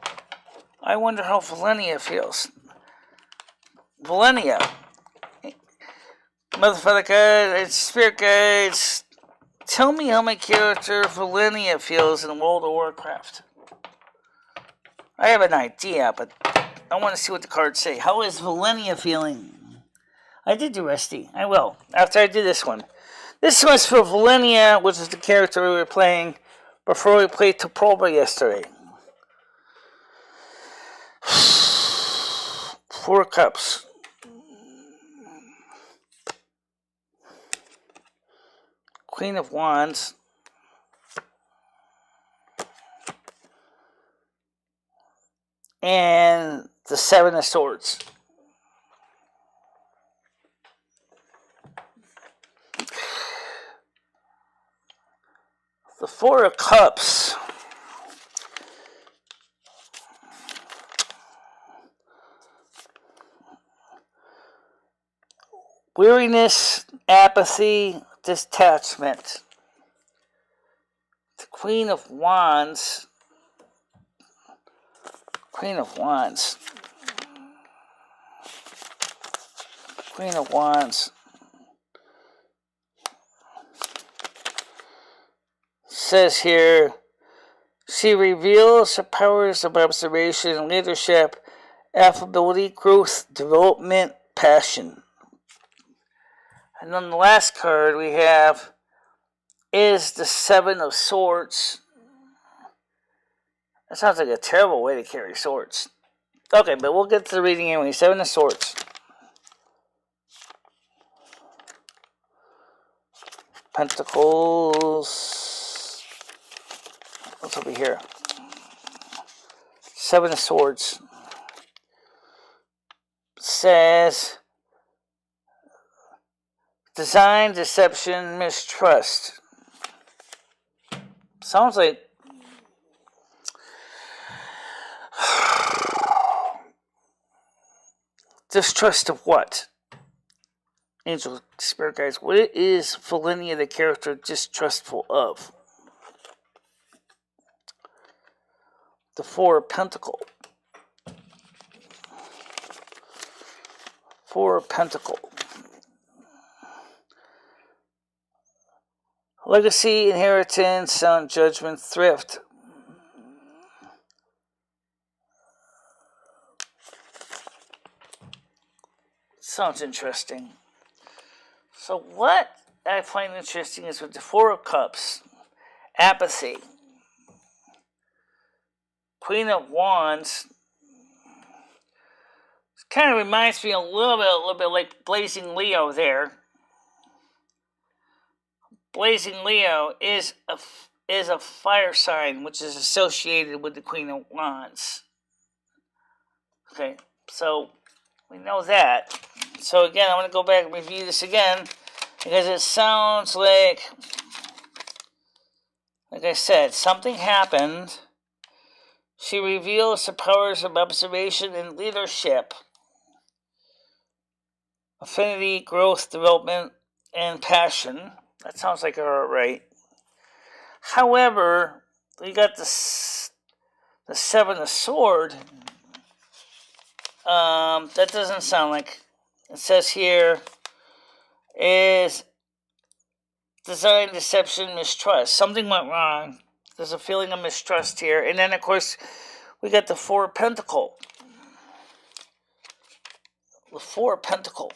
I wonder how Valenia feels. Valenia. Motherfucker guides, spirit guides. Tell me how my character Valenia feels in World of Warcraft. I have an idea, but I want to see what the cards say. How is Valenia feeling? I did do Rusty. I will. After I do this one. This was for Valenia, which is the character we were playing before we played Toproba yesterday. 4 cups. Queen of Wands. And the 7 of Swords. The 4 of Cups. Weariness, apathy, detachment. The Queen of Wands. Queen of Wands. Queen of Wands. Says here, she reveals her powers of observation, leadership, affability, growth, development, passion. And then the last card we have is the 7 of Swords. That sounds like a terrible way to carry swords. Okay, but we'll get to the reading anyway. 7 of Swords. Pentacles. What's over here? 7 of Swords. Says design, deception, mistrust. Sounds like distrust of what? Angel, spirit guides, what is Valenia the character distrustful of? The 4 of Pentacles. 4 of Pentacles. Legacy, inheritance, sound judgment, thrift. Sounds interesting. So what I find interesting is with the 4 of Cups, apathy. Queen of Wands. It kind of reminds me a little bit like Blazing Leo there. Blazing Leo is a fire sign which is associated with the Queen of Wands. Okay, so we know that. So again, I'm going to go back and review this again because it sounds like I said, something happened. She reveals the powers of observation and leadership, affinity, growth, development, and passion. That sounds like her, right? However, we got the 7 of Swords. That doesn't sound like. It says here is design, deception, mistrust. Something went wrong. There's a feeling of mistrust here. And then, of course, we got the 4 of Pentacles. The 4 of Pentacles.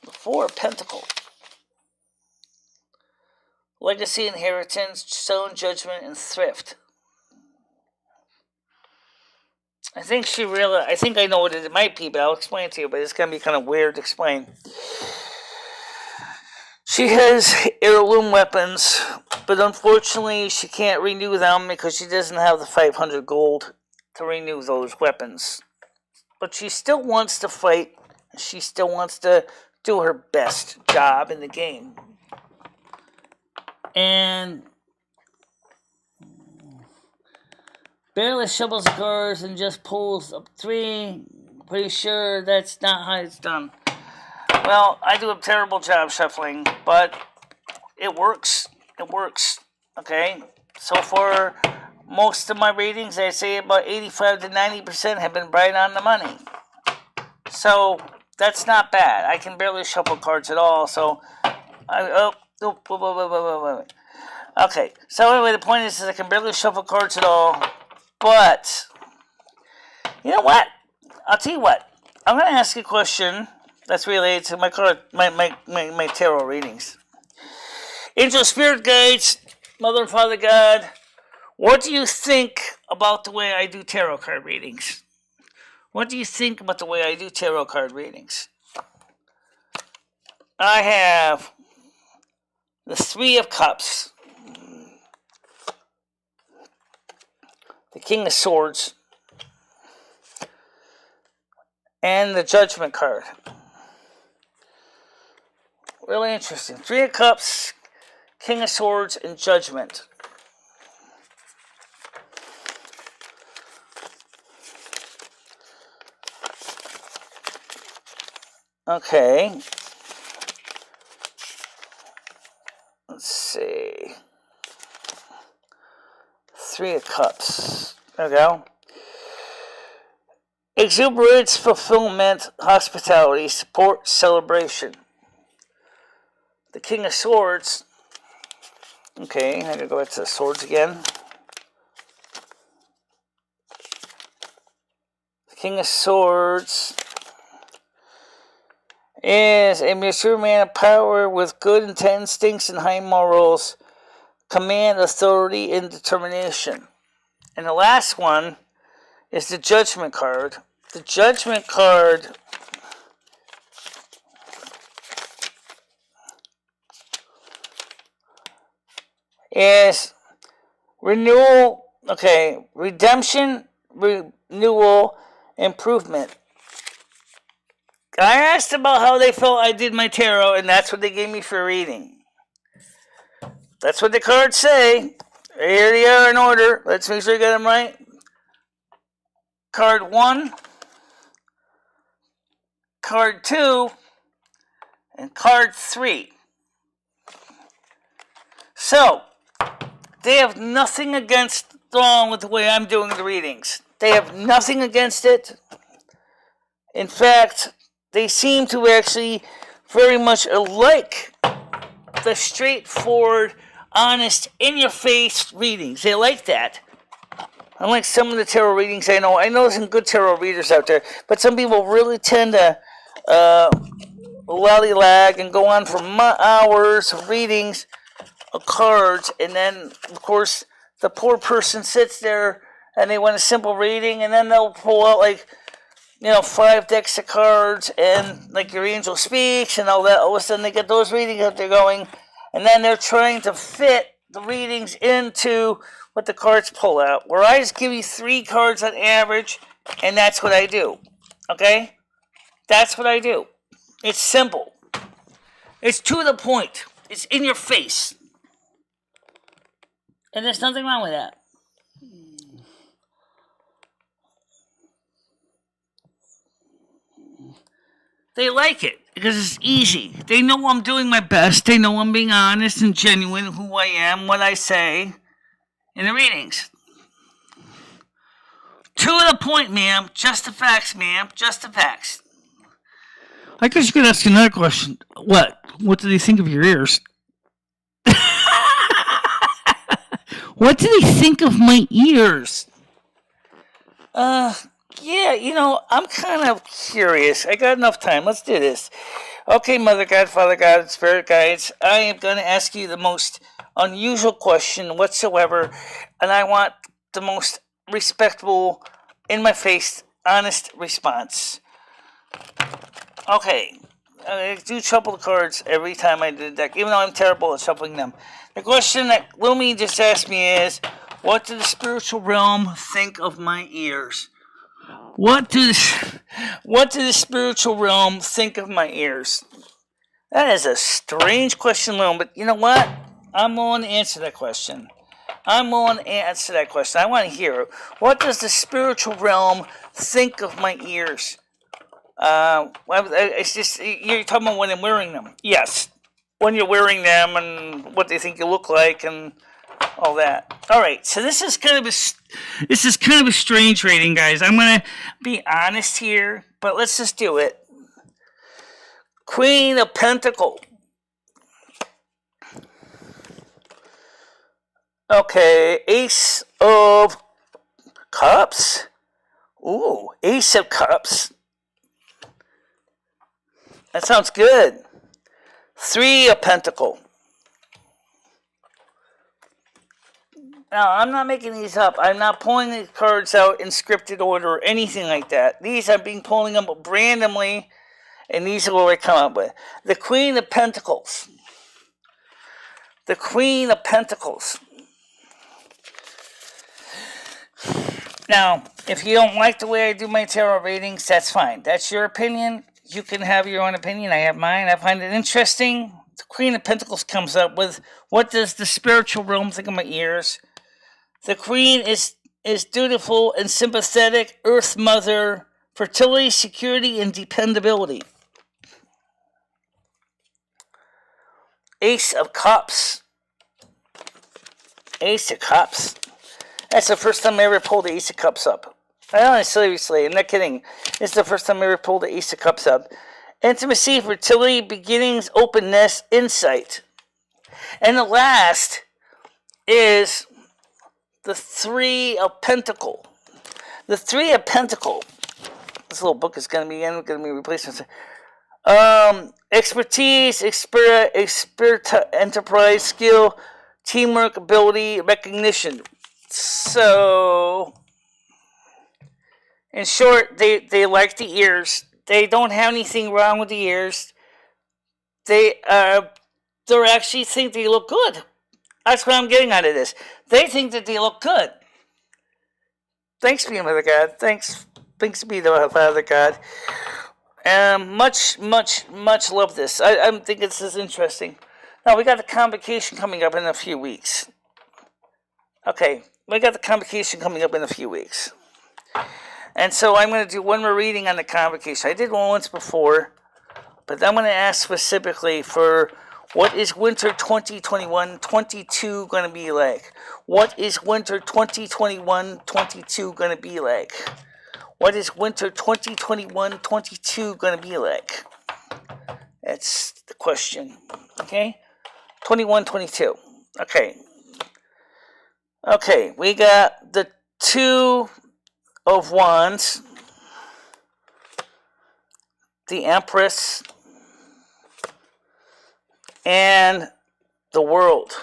The 4 of Pentacles. Legacy, inheritance, sound judgment, and thrift. I think I think I know what it might be, but I'll explain it to you. But it's going to be kind of weird to explain. She has heirloom weapons, but unfortunately she can't renew them because she doesn't have the 500 gold to renew those weapons. But she still wants to fight. She still wants to do her best job in the game. And barely shovels the cards and just pulls up 3. Pretty sure that's not how it's done. Well, I do a terrible job shuffling, but it works. It works. Okay? So far, most of my readings, I say about 85 to 90% have been right on the money. So, that's not bad. I can barely shuffle cards at all, so okay, so anyway, the point is I can barely shuffle cards at all, but you know what? I'll tell you what. I'm going to ask you a question that's related to my card, my tarot readings. Angel Spirit Guides, Mother and Father God, what do you think about the way I do tarot card readings? What do you think about the way I do tarot card readings? I have the Three of Cups, the King of Swords, and the Judgment card. Really interesting. Three of Cups, King of Swords, and Judgment. Okay. Let's see. Three of Cups. There we go. Exuberance, fulfillment, hospitality, support, celebration. The King of Swords. Okay, I gotta go back to the swords again. The King of Swords is a mature man of power with good instincts and high morals, command, authority, and determination. And the last one is the Judgment card. The Judgment card is renewal, redemption, renewal, improvement. I asked about how they felt I did my tarot, and that's what they gave me for reading. That's what the cards say. Here they are in order. Let's make sure I get them right. Card 1, Card 2, and Card 3. So, they have nothing wrong with the way I'm doing the readings. They have nothing against it. In fact, they seem to actually very much like the straightforward, honest, in-your-face readings. They like that. Unlike some of the tarot readings I know there's some good tarot readers out there, but some people really tend to lollygag and go on for hours of readings of cards, and then, of course, the poor person sits there and they want a simple reading, and then they'll pull out 5 decks of cards and your angel speaks and all that. All of a sudden they get those readings that they're going, and then they're trying to fit the readings into what the cards pull out. Where I just give you 3 cards on average, and that's what I do. Okay? That's what I do. It's simple. It's to the point. It's in your face. And there's nothing wrong with that. They like it because it's easy. They know I'm doing my best. They know I'm being honest and genuine, who I am, what I say in the readings. To the point, ma'am. Just the facts, ma'am. Just the facts. I guess you could ask another question. What? What do they think of your ears? What do they think of my ears? Yeah, I'm kind of curious. I got enough time. Let's do this. Okay, Mother God, Father God, and Spirit Guides, I am going to ask you the most unusual question whatsoever, and I want the most respectable, in-my-face, honest response. Okay, I do shuffle the cards every time I do the deck, even though I'm terrible at shuffling them. The question that Lumi just asked me is, what did the spiritual realm think of my ears? What did the spiritual realm think of my ears? That is a strange question, Lumi, but you know what? I'm willing to answer that question. I want to hear it. What does the spiritual realm think of my ears? It's just, you're talking about when I'm wearing them. Yes, when you're wearing them and what they think you look like and all that. All right, so this is kind of a strange reading, guys. I'm gonna be honest here, but let's just do it. Queen of Pentacles. Okay, Ace of Cups. Ooh, Ace of Cups. That sounds good. 3 of Pentacle. Now, I'm not making these up. I'm not pulling these cards out in scripted order or anything like that. These I've been pulling them up randomly, and these are what I come up with. The Queen of Pentacles. The Queen of Pentacles. Now, if you don't like the way I do my tarot readings, that's fine. That's your opinion. You can have your own opinion. I have mine. I find it interesting. The Queen of Pentacles comes up with, what does the spiritual realm think of my ears? The Queen is dutiful and sympathetic, Earth Mother, fertility, security, and dependability. Ace of Cups. Ace of Cups. That's the first time I ever pulled the Ace of Cups up. Seriously, I'm not kidding. It's the first time I ever pulled the Ace of Cups up. Intimacy, fertility, beginnings, openness, insight. And the last is the 3 of Pentacle. The 3 of Pentacle. This little book is going to be replaced. Expertise, enterprise, skill, teamwork, ability, recognition. So, in short, they like the ears. They don't have anything wrong with the ears. They actually think they look good. That's what I'm getting out of this. They think that they look good. Thanks be to Mother God. Thanks be to Father God. Much love this. I think this is interesting. Now, we got the convocation coming up in a few weeks. Okay, we got the convocation coming up in a few weeks. And so I'm going to do one more reading on the convocation. I did one once before, but I'm going to ask specifically for what is winter 2021-22 going to be like? What is winter 2021-22 going to be like? What is winter 2021-22 going to be like? That's the question. Okay? 21-22. Okay, we got the 2 of Wands, the Empress, and the World.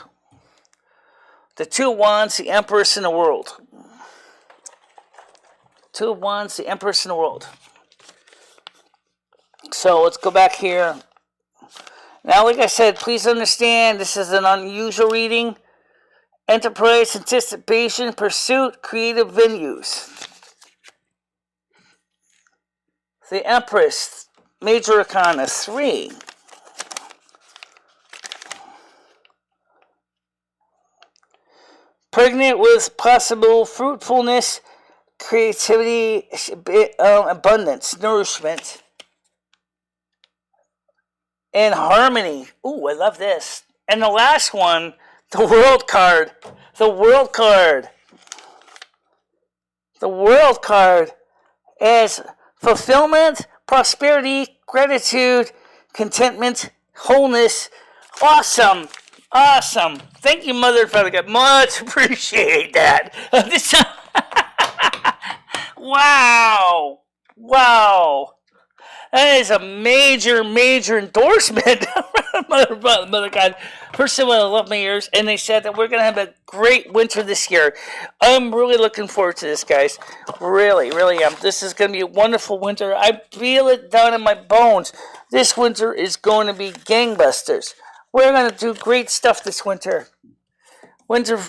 The 2 of Wands, the Empress, and the World. 2 of Wands, the Empress, and the World. So let's go back here. Now, like I said, please understand this is an unusual reading. Enterprise, anticipation, pursuit, creative venues. The Empress, Major Arcana 3. Pregnant with possible fruitfulness, creativity, abundance, nourishment, and harmony. Ooh, I love this. And the last one, the World card. The World card. The World card is fulfillment, prosperity, gratitude, contentment, wholeness. Awesome. Awesome. Thank you, Mother and Father God. Much appreciate that. Wow. Wow. That is a major endorsement. Mother God. First of all, I love my ears, and they said that we're going to have a great winter this year. I'm really looking forward to this, guys. Really am. This is going to be a wonderful winter. I feel it down in my bones. This winter is going to be gangbusters. We're going to do great stuff this winter. Winter,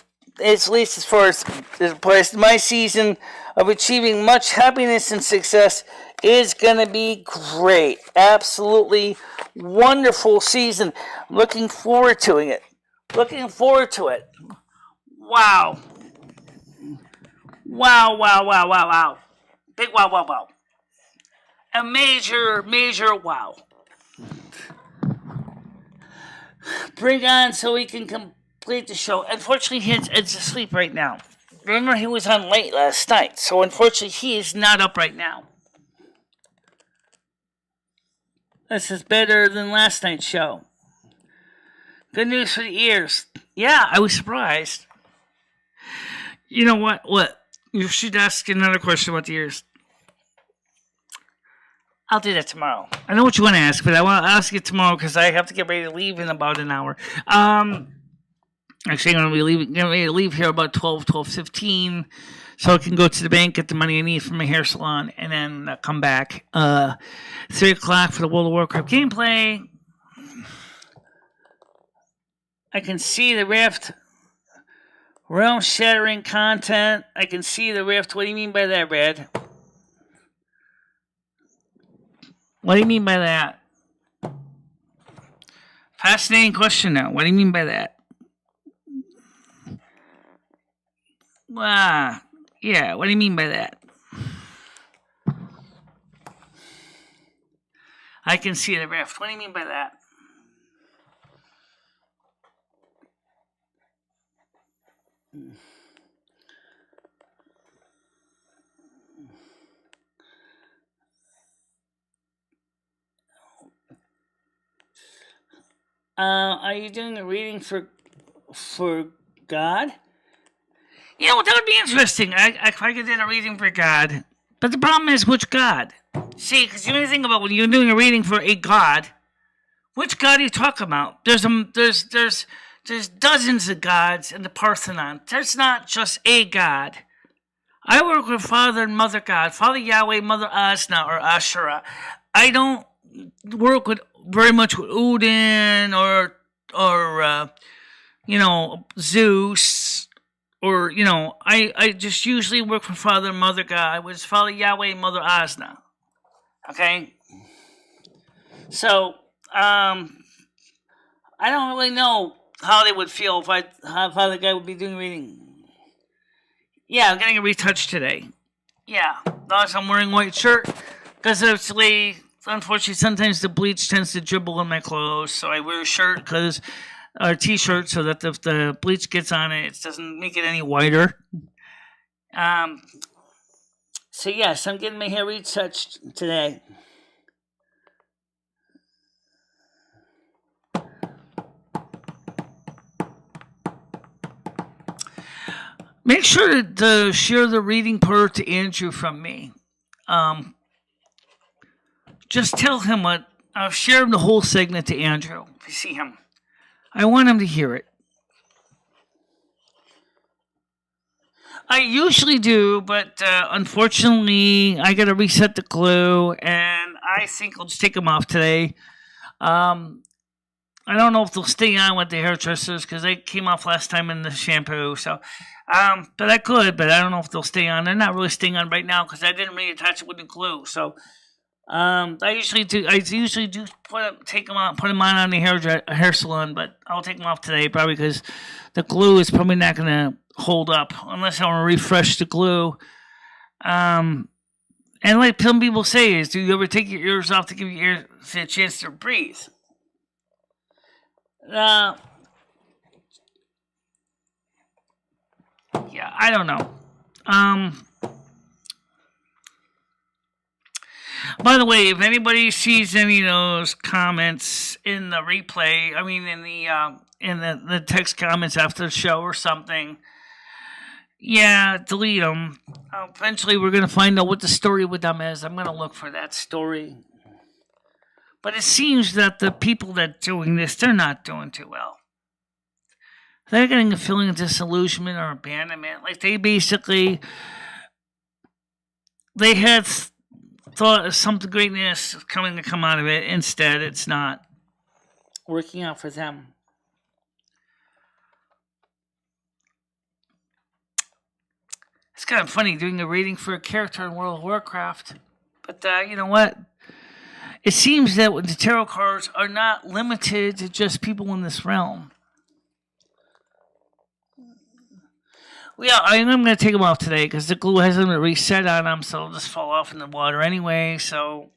at least as far as it applies to my season of achieving much happiness and success, is going to be great. Absolutely wonderful season. Looking forward to it. Looking forward to it. Wow. Wow. Big wow. A major wow. Bring on so we can complete the show. Unfortunately, he's asleep right now. Remember, he was on late last night, so unfortunately, he is not up right now. This is better than last night's show. Good news for the ears. Yeah, I was surprised. You know what? You should ask another question about the ears. I'll do that tomorrow. I know what you want to ask, but I want to ask it tomorrow because I have to get ready to leave in about an hour. Actually, I'm going to leave here about 12:15, so I can go to the bank, get the money I need from my hair salon, and then come back. 3 o'clock for the World of Warcraft gameplay. I can see the rift. Realm-shattering content. I can see the rift. What do you mean by that, Brad? What do you mean by that? Fascinating question now. What do you mean by that? Yeah, what do you mean by that? I can see the rift. What do you mean by that? Are you doing a reading for God? You know, that would be interesting. If I could do a reading for God. But the problem is, which God? See, because you only think about when you're doing a reading for a God, which God are you talking about? There's dozens of gods in the Parthenon. There's not just a God. I work with Father and Mother God, Father Yahweh, Mother Asna or Asherah. I don't work with very much with Odin or Zeus. Or, I just usually work for Father and Mother God, which is Father Yahweh and Mother Asna. Okay? So, I don't really know how they would feel if Father God would be doing reading. Yeah, I'm getting a retouch today. Yeah, thus I'm wearing white shirt, because unfortunately, sometimes the bleach tends to dribble in my clothes, so I wear a shirt or a t-shirt so that if the bleach gets on it, it doesn't make it any whiter. So yes, I'm getting my hair retouched today. Make sure to share the reading part to Andrew from me. Just tell him I'll share the whole segment to Andrew if you see him. I want him to hear it. I usually do, but unfortunately, I got to reset the glue, and I think I'll just take them off today. I don't know if they'll stay on with the hairdressers because they came off last time in the shampoo. So, but I could, but I don't know if they'll stay on. They're not really staying on right now because I didn't really attach it with the glue. So, I usually do take them on, put them on the hair salon, but I'll take them off today probably because the glue is probably not going to hold up unless I want to refresh the glue. And like some people say is, do you ever take your ears off to give your ears a chance to breathe? Yeah, I don't know. By the way, if anybody sees any of those comments in the replay, I mean in the text comments after the show or something, yeah, delete them. Eventually, we're gonna find out what the story with them is. I'm gonna look for that story. But it seems that the people that are doing this, they're not doing too well. They're getting a feeling of disillusionment or abandonment. Like they had thought of something greatness coming to come out of it. Instead, it's not working out for them. It's kind of funny doing a reading for a character in World of Warcraft. But you know what? It seems that the tarot cards are not limited to just people in this realm. Well, yeah, I'm going to take them off today because the glue hasn't been reset on them, so they'll just fall off in the water anyway. So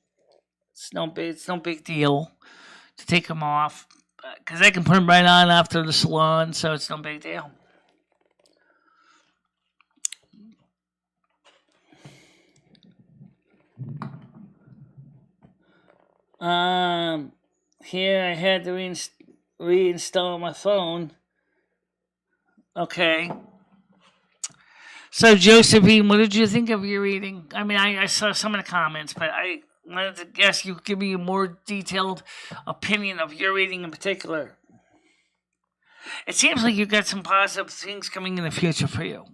it's no big deal to take them off because I can put them right on after the salon, so it's no big deal. Here I had to reinstall my phone. Okay. So Josephine, what did you think of your reading? I mean, I saw some of the comments, but wanted to ask you to give me a more detailed opinion of your reading in particular. It seems like you've got some positive things coming in the future for you.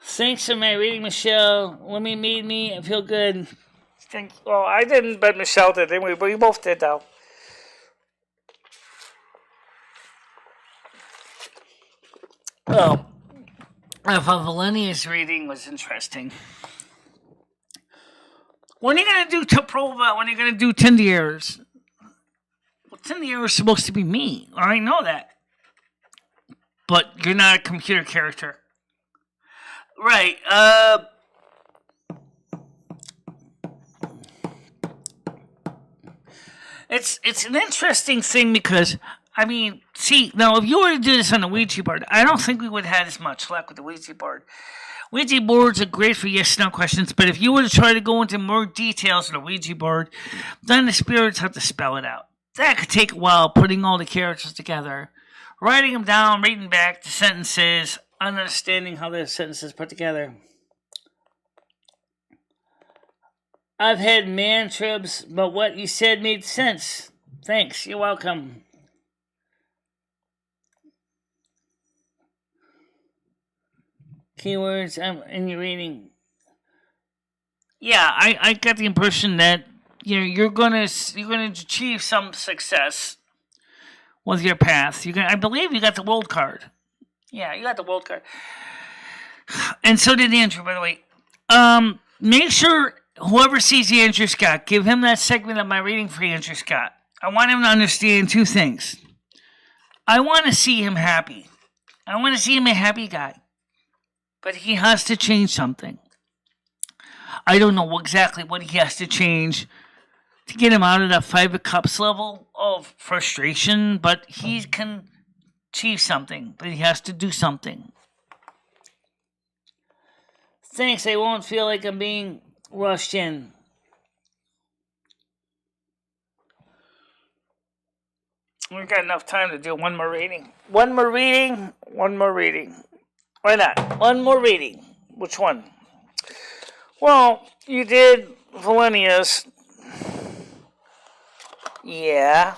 Thanks for my reading, Michelle. When we made me, I feel good. Well, I didn't, but Michelle did. We both did, though. Well, Valenia's reading was interesting. When are you going to do Toprova? When are you going to do Tindier's? Well, Tindier is supposed to be me. I know that. But you're not a computer character. Right, It's an interesting thing because, I mean, see, now if you were to do this on a Ouija board, I don't think we would have had as much luck with the Ouija board. Ouija boards are great for yes/no questions, but if you were to try to go into more details on a Ouija board, then the spirits have to spell it out. That could take a while, putting all the characters together, writing them down, reading back the sentences, understanding how the sentences put together. I've had man-tribs, but what you said made sense. Thanks, you're welcome. Keywords in your reading. Yeah, I got the impression that you're gonna achieve some success with your path. I believe you got the world card. Yeah, you got the world card. And so did Andrew, by the way. Make sure whoever sees the Andrew Scott, give him that segment of my reading for Andrew Scott. I want him to understand two things. I want to see him happy. I want to see him a happy guy. But he has to change something. I don't know exactly what he has to change to get him out of that 5 of Cups level of frustration, but he can achieve something, but he has to do something. Thanks, I won't feel like I'm being rushed in. We've got enough time to do one more reading. One more reading. Why not? One more reading. Which one? Well, you did Valenia's. Yeah.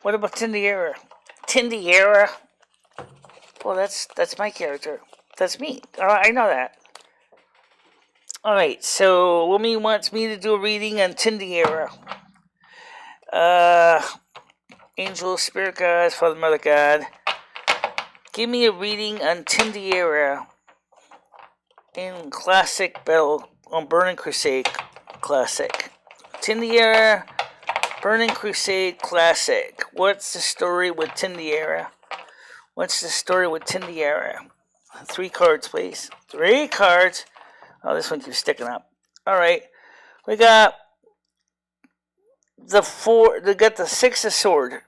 What about Tindiera? Well, that's my character. That's me. I know that. Alright, so Lumi wants me to do a reading on Tindiera. Angel, Spirit Gods, Father, Mother God. Give me a reading on Tindiera in Classic Battle on Burning Crusade Classic. Tindiera, Burning Crusade Classic. What's the story with Tindiera? 3 cards, please. 3 cards. Oh, this one keeps sticking up. Alright. We got the 6 of sword.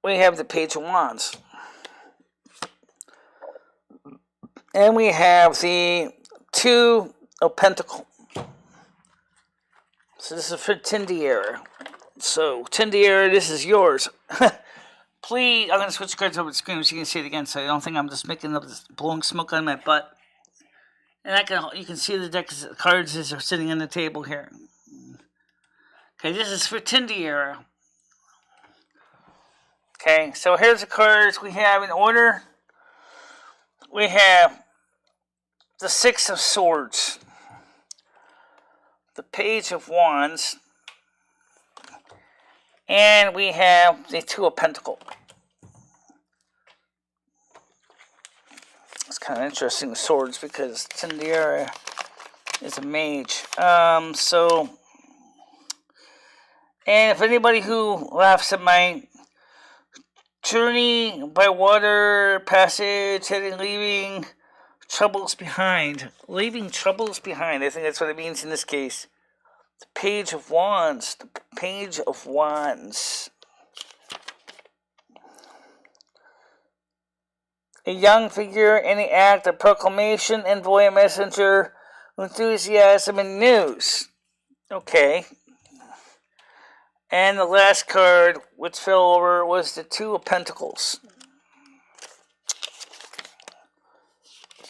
We have the Page of Wands. And we have the 2 of Pentacle. So this is for Tindiera. So, Tindiera, this is yours. Please, I'm going to switch cards over the screen so you can see it again, so I don't think I'm just making up this blowing smoke on my butt. And you can see the deck of cards as they're sitting on the table here. Okay, this is for Tindiera. Okay, so here's the cards we have in order. We have the 6 of Swords, the Page of Wands, and we have the 2 of Pentacles. It's kind of interesting, the swords, because Tindiera is a mage. And if anybody who laughs at my journey by water, passage, leaving troubles behind. Leaving troubles behind. I think that's what it means in this case. The Page of Wands. The Page of Wands. A young figure in the act of proclamation, envoy, a messenger Enthusiasm and news. Okay. And the last card which fell over was the Two of Pentacles.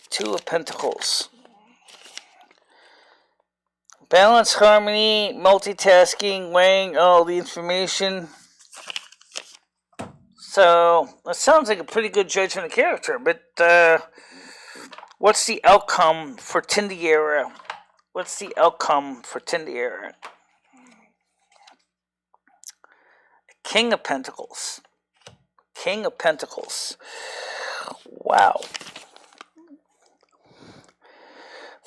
Two of Pentacles. Balance, harmony, multitasking, weighing all the information. So, that sounds like a pretty good judgment of character, but what's the outcome for Tindiera? What's the outcome for Tindiera? King of Pentacles. King of Pentacles. Wow.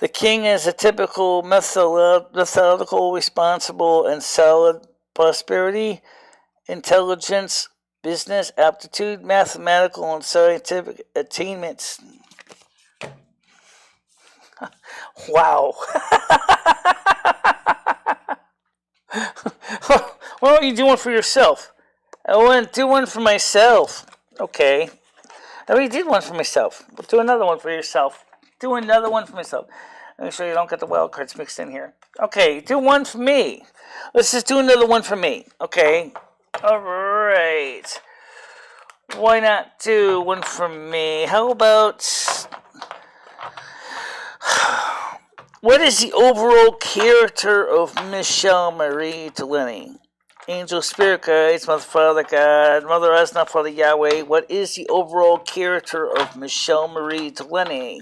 The king is a typical methodical, responsible, and solid prosperity, intelligence, business aptitude, mathematical, and scientific attainments. Wow. What are you doing for yourself? I want to do one for myself. Okay. I already did one for myself. But do another one for yourself. Do another one for myself. Make sure you don't get the wild cards mixed in here. Okay, do one for me. Let's just do another one for me. Okay. Alright. Why not do one for me? How about... What is the overall character of MicheleMarieDalene? Angel, Spirit Guides, Mother, Father God, Mother Asna, Father Yahweh. What is the overall character of MicheleMarieDalene?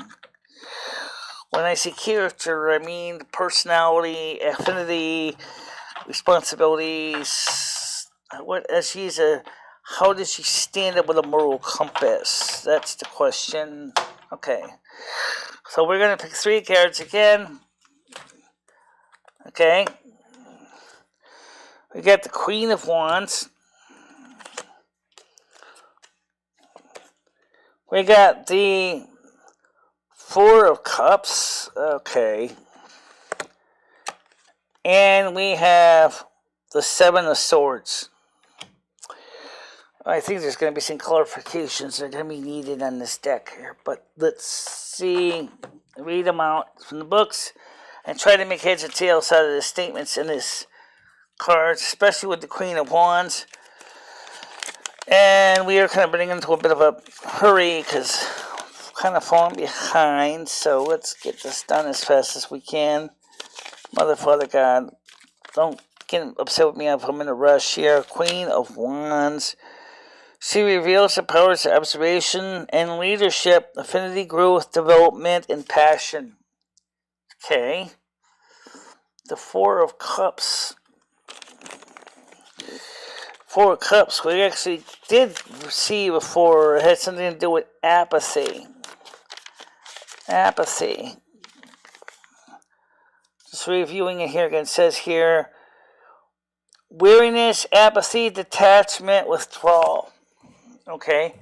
When I say character, I mean personality, affinity, responsibilities. How does she stand up with a moral compass? That's the question. Okay. So we're going to pick 3 cards again. Okay. We got the Queen of Wands. We got the 4 of Cups. Okay. And we have the 7 of Swords. I think there's going to be some clarifications that are going to be needed on this deck here. But let's see. Read them out from the books. And try to make heads or tails out of the statements in this cards, especially with the Queen of Wands. And we are kind of running into a bit of a hurry because we're kind of falling behind. So let's get this done as fast as we can. Mother, Father God, don't get upset with me if I'm in a rush here. Queen of Wands. She reveals the powers of observation and leadership, affinity, growth, development, and passion. Okay. The 4 of Cups. 4 of Cups, we actually did see before. It had something to do with apathy. Apathy. Just reviewing it here again. It says here, weariness, apathy, detachment, withdrawal. Okay.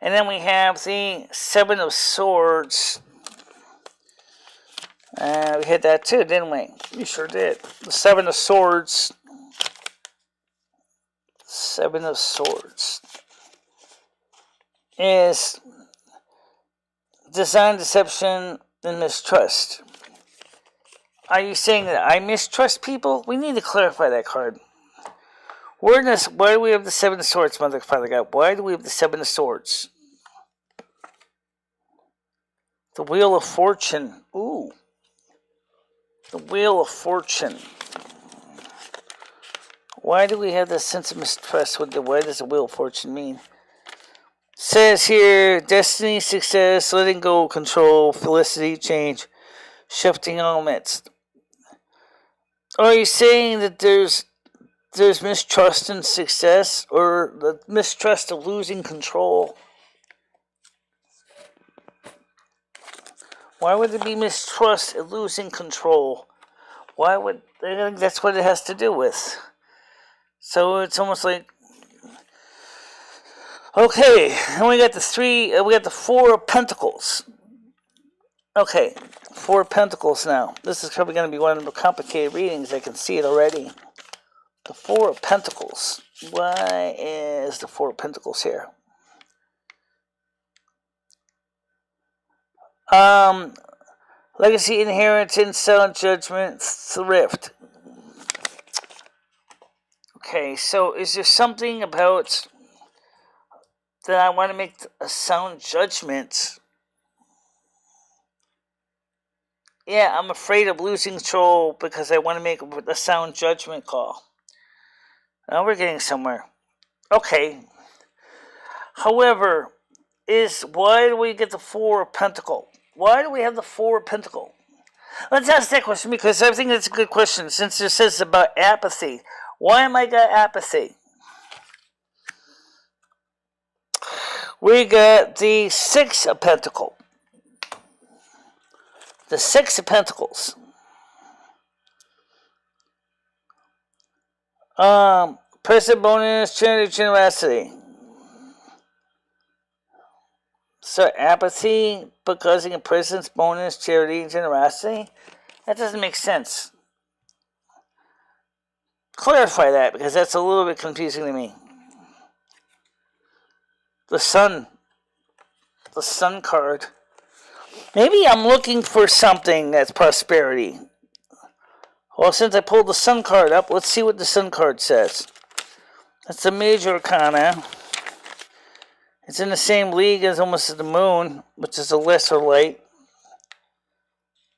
And then we have the 7 of Swords. We hit that too, didn't we? We sure did. The 7 of Swords. 7 of Swords is design, deception, and mistrust. Are you saying that I mistrust people? We need to clarify that card. Why do we have the 7 of Swords, Mother, Father God? Why do we have the 7 of Swords? The Wheel of Fortune. Ooh. The Wheel of Fortune. Why do we have this sense of mistrust? What does the Wheel of Fortune mean? It says here, destiny, success, letting go, control, felicity, change, shifting elements. Are you saying that there's mistrust in success, or the mistrust of losing control? Why would there be mistrust of losing control? I think that's what it has to do with. So it's almost like, okay, and we got the 4 of Pentacles. Okay, 4 of Pentacles now. This is probably going to be one of the complicated readings. I can see it already. The 4 of Pentacles. Why is the 4 of Pentacles here? Legacy, inheritance, sound judgment, thrift. Okay, so is there something about that I want to make a sound judgment? Yeah, I'm afraid of losing control because I want to make a sound judgment call. Now we're getting somewhere. Okay. However, why do we get the Four of Pentacle? Why do we have the Four of Pentacle? Let's ask that question because I think that's a good question since it says about apathy. Why am I got apathy? We got the Six of Pentacle. The Six of Pentacles. Present bonus, charity, generosity. So apathy because of presence, bonus, charity, generosity? That doesn't make sense. Clarify that because that's a little bit confusing to me. The Sun card. Maybe I'm looking for something that's prosperity. Well, since I pulled the Sun card up, let's see what the Sun card says. That's a major arcana. It's in the same league as almost the Moon, which is a lesser light.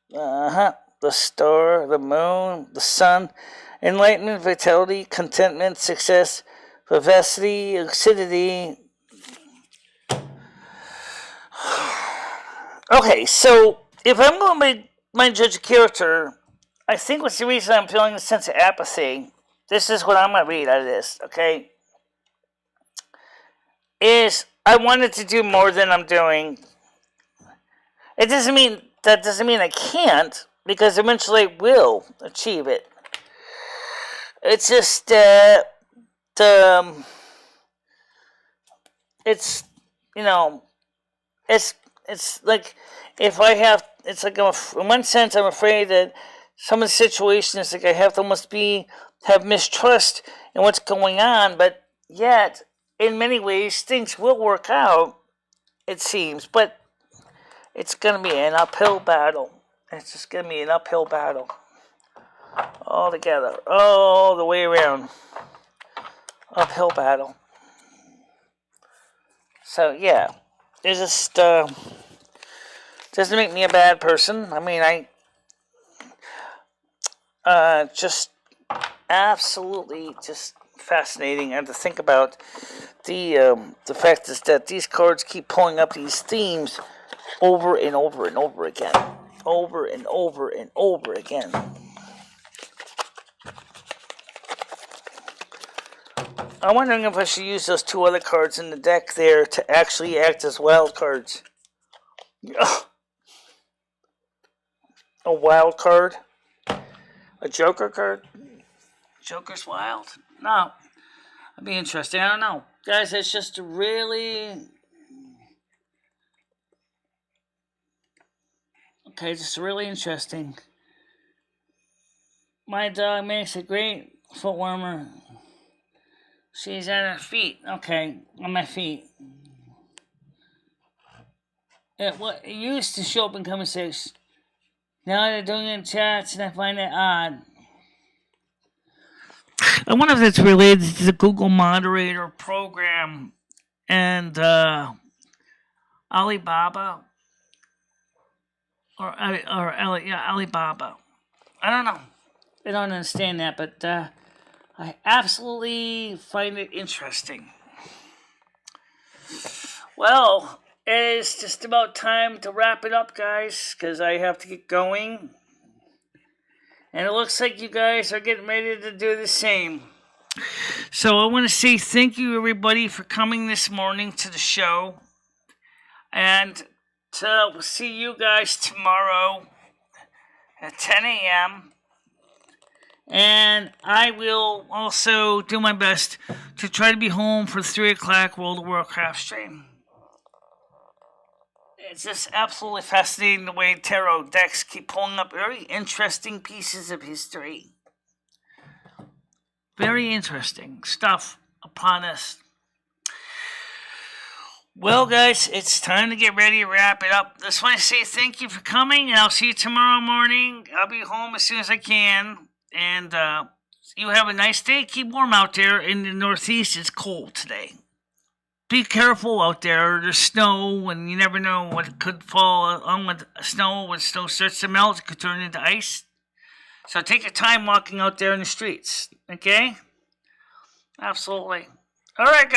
The Star, the Moon, the Sun. Enlightenment, vitality, contentment, success, vivacity, lucidity. Okay, so if I'm going to my judge a character, I think what's the reason I'm feeling a sense of apathy, this is what I'm going to read out of this, okay, is I wanted to do more than I'm doing. That doesn't mean I can't, because eventually I will achieve it. It's just it's it's like if I have, it's like in one sense I'm afraid that some of the situations like I have to almost have mistrust in what's going on, but yet in many ways things will work out, it seems, but it's gonna be an uphill battle. It's just gonna be an uphill battle all together, all the way around. Uphill battle. So yeah, it just doesn't make me a bad person. I mean, I just absolutely just fascinating, and to think about the fact is that these cards keep pulling up these themes over and over and over again, over and over and over again. I'm wondering if I should use those two other cards in the deck there to actually act as wild cards. Ugh. A wild card? A Joker card? Joker's wild? No. That'd be interesting. I don't know. Guys, it's just really... Okay, just really interesting. My dog makes a great foot warmer. She's at her feet. Okay, on my feet. It used to show up in conversation. Now they're doing it in chats, and I find it odd. I wonder if that's related to the Google Moderator program and Alibaba or Alibaba. I don't know. I don't understand that, but I absolutely find it interesting. Well, it's just about time to wrap it up, guys, because I have to get going. And it looks like you guys are getting ready to do the same. So I want to say thank you, everybody, for coming this morning to the show. And we'll see you guys tomorrow at 10 a.m. And I will also do my best to try to be home for the 3 o'clock World of Warcraft stream. It's just absolutely fascinating the way tarot decks keep pulling up very interesting pieces of history. Very interesting stuff upon us. Well, guys, it's time to get ready to wrap it up. Just want to say thank you for coming, and I'll see you tomorrow morning. I'll be home as soon as I can. And you have a nice day. Keep warm out there. In the Northeast, it's cold today. Be careful out there. There's snow, and you never know what could fall on with snow. When snow starts to melt, it could turn into ice. So take your time walking out there in the streets. Okay? Absolutely. All right, guys.